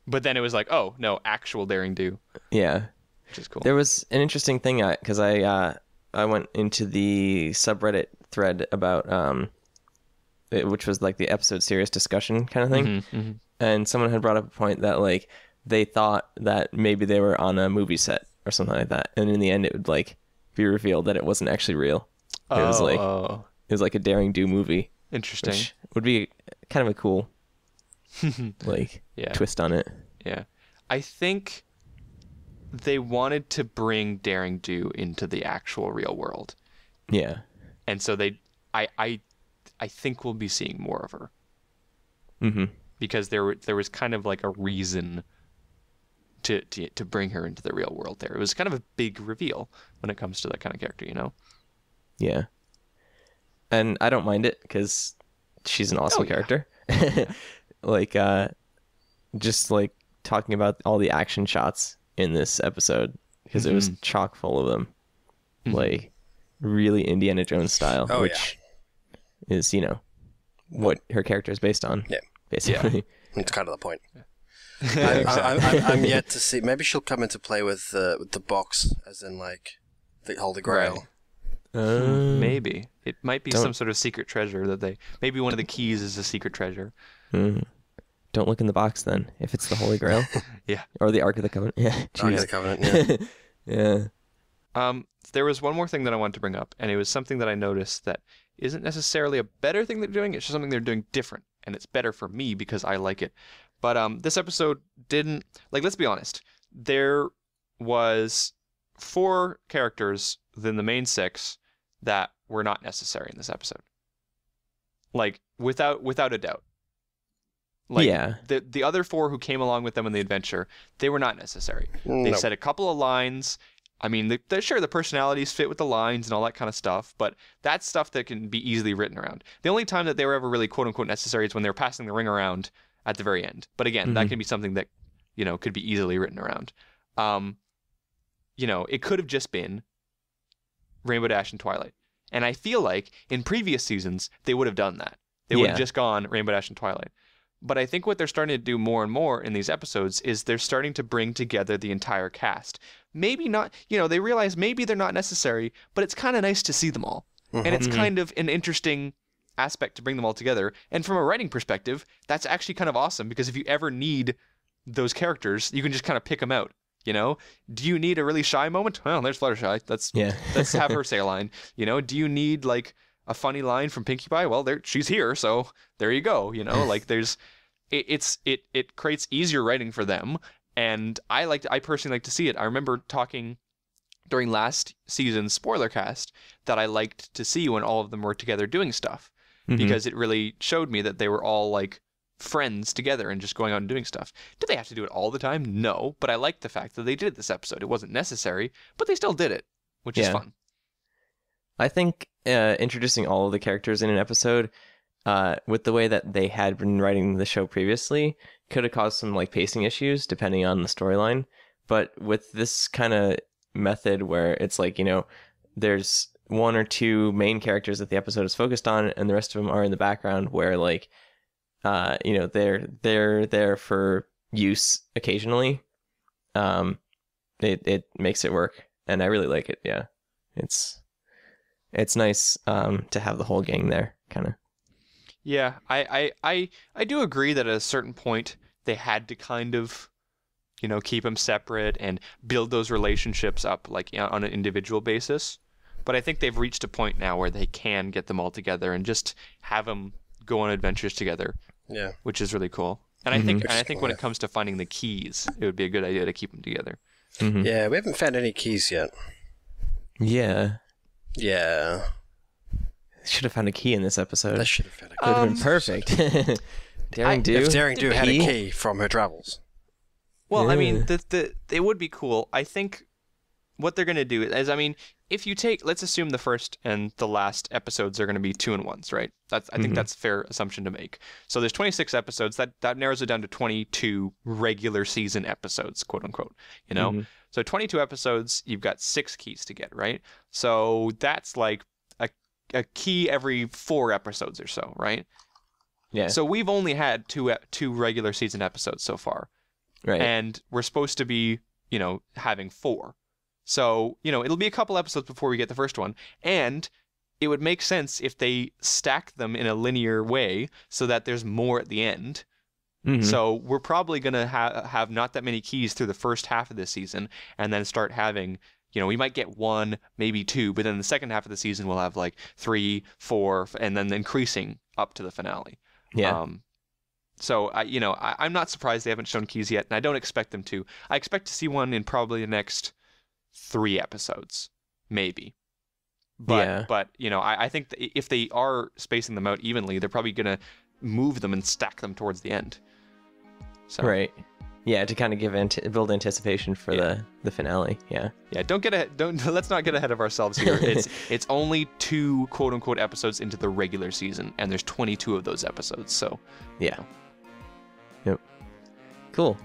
But then it was like, oh no, actual Daring Do. Yeah. Which is cool. There was an interesting thing because I went into the subreddit thread about which was like the episode serious discussion kind of thing. Mm-hmm. And someone had brought up a point that like they thought that maybe they were on a movie set or something like that, and in the end it would like be revealed that it wasn't actually real. It was like a daring do movie. Interesting. Which would be kind of a cool like twist on it. Yeah. I think they wanted to bring daring do into the actual real world. Yeah. And so I think we'll be seeing more of her. Mm-hmm. Because there was kind of like a reason to bring her into the real world there. It was kind of a big reveal when it comes to that kind of character, you know? Yeah. And I don't mind it because she's an awesome character. Like, just like talking about all the action shots in this episode because it was chock full of them. Like, really Indiana Jones style, which is, you know, what her character is based on. Yeah. Basically. It's kind of the point. I'm yet to see. Maybe she'll come into play with the box, as in like the Holy Grail. Maybe it might be some sort of secret treasure that maybe one of the keys is a secret treasure. Don't look in the box then if it's the Holy Grail. Yeah. Or the Ark of the Covenant. Yeah. Ark of the Covenant. Yeah. Yeah. There was one more thing that I wanted to bring up, and it was something that I noticed that isn't necessarily a better thing they're doing. It's just something they're doing different, and it's better for me because I like it. But this episode didn't, like, let's be honest. There was 4 characters within the main 6 that were not necessary in this episode. Like, without a doubt. Like, the other 4 who came along with them in the adventure, they were not necessary. They said a couple of lines. I mean, sure, the personalities fit with the lines and all that kind of stuff, but that's stuff that can be easily written around. The only time that they were ever really quote-unquote necessary is when they were passing the ring around at the very end. But again, that can be something that, you know, could be easily written around. You know, it could have just been Rainbow Dash and Twilight. And I feel like in previous seasons, they would have done that. They would have just gone Rainbow Dash and Twilight. But I think what they're starting to do more and more in these episodes is they're starting to bring together the entire cast. Maybe not, you know, they realize maybe they're not necessary, but it's kind of nice to see them all. And it's kind of an interesting aspect to bring them all together. And from a writing perspective, that's actually kind of awesome because if you ever need those characters, you can just kind of pick them out. You know, do you need a really shy moment? Well, there's Fluttershy. Let's have her say a line. You know, do you need like a funny line from Pinkie Pie? Well, she's here, so there you go. You know, like it creates easier writing for them, and I personally like to see it. I remember talking during last season's spoiler cast that I liked to see when all of them were together doing stuff because it really showed me that they were all like friends together and just going out and doing stuff. Did they have to do it all the time? No, but I liked the fact that they did this episode. It wasn't necessary, but they still did it, which is fun. I think introducing all of the characters in an episode with the way that they had been writing the show previously could have caused some like pacing issues depending on the storyline. But with this kind of method where it's like, you know, there's 1 or 2 main characters that the episode is focused on and the rest of them are in the background where like you know, they're there for use occasionally. It makes it work, and I really like it. Yeah, it's nice to have the whole gang there, kind of. Yeah, I do agree that at a certain point they had to kind of, you know, keep them separate and build those relationships up like on an individual basis. But I think they've reached a point now where they can get them all together and just have them go on adventures together. Yeah, which is really cool. And I think when it comes to finding the keys, it would be a good idea to keep them together. Yeah, we haven't found any keys yet. Yeah. Yeah. Should have found a key in this episode. They should have found a key. Would have been perfect. Daring Do. If Daring Do had a key from her travels. Well, I mean, it would be cool. I think what they're going to do is, I mean, if you take, let's assume the first and the last episodes are going to be 2-in-1s, right? I think that's a fair assumption to make. So there's 26 episodes. That narrows it down to 22 regular season episodes, quote unquote. You know, so 22 episodes, you've got 6 keys to get, right? So that's like a key every 4 episodes or so, right? Yeah. So we've only had two regular season episodes so far, right? And we're supposed to be, you know, having 4. So, you know, it'll be a couple episodes before we get the first one. And it would make sense if they stack them in a linear way so that there's more at the end. Mhm. So we're probably going to have not that many keys through the first half of this season, and then start having, we might get 1, maybe 2, but then the second half of the season we'll have like 3, 4, and then increasing up to the finale. Yeah. So I'm not surprised they haven't shown keys yet, and I don't expect them to. I expect to see one in probably the next 3 episodes, maybe. But I think that if they are spacing them out evenly, they're probably going to move them and stack them towards the end. So. Right. Yeah, to kind of build anticipation for the finale. Yeah. Yeah. Let's not get ahead of ourselves here. It's only 2 quote unquote episodes into the regular season, and there's 22 of those episodes. So. Yeah. Yep. Cool.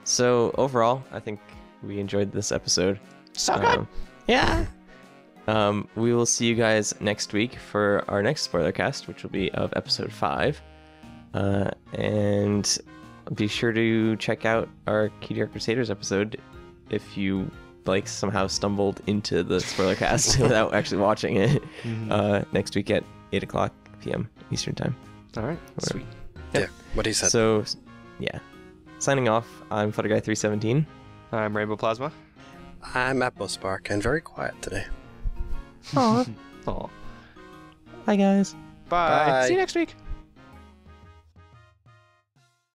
So overall, I think we enjoyed this episode. So good. Yeah. We will see you guys next week for our next spoiler cast, which will be of episode 5. And be sure to check out our Cutie Art Crusaders episode if you somehow stumbled into the spoiler cast without actually watching it. Next week at 8:00 p.m. Eastern time. All right. Sweet. Yeah. What he said. So, yeah. Signing off. I'm Flutterguy317. I'm Rainbow Plasma. I'm Apple Spark and very quiet today. Aw. Aw. Hi guys. Bye. Bye. See you next week.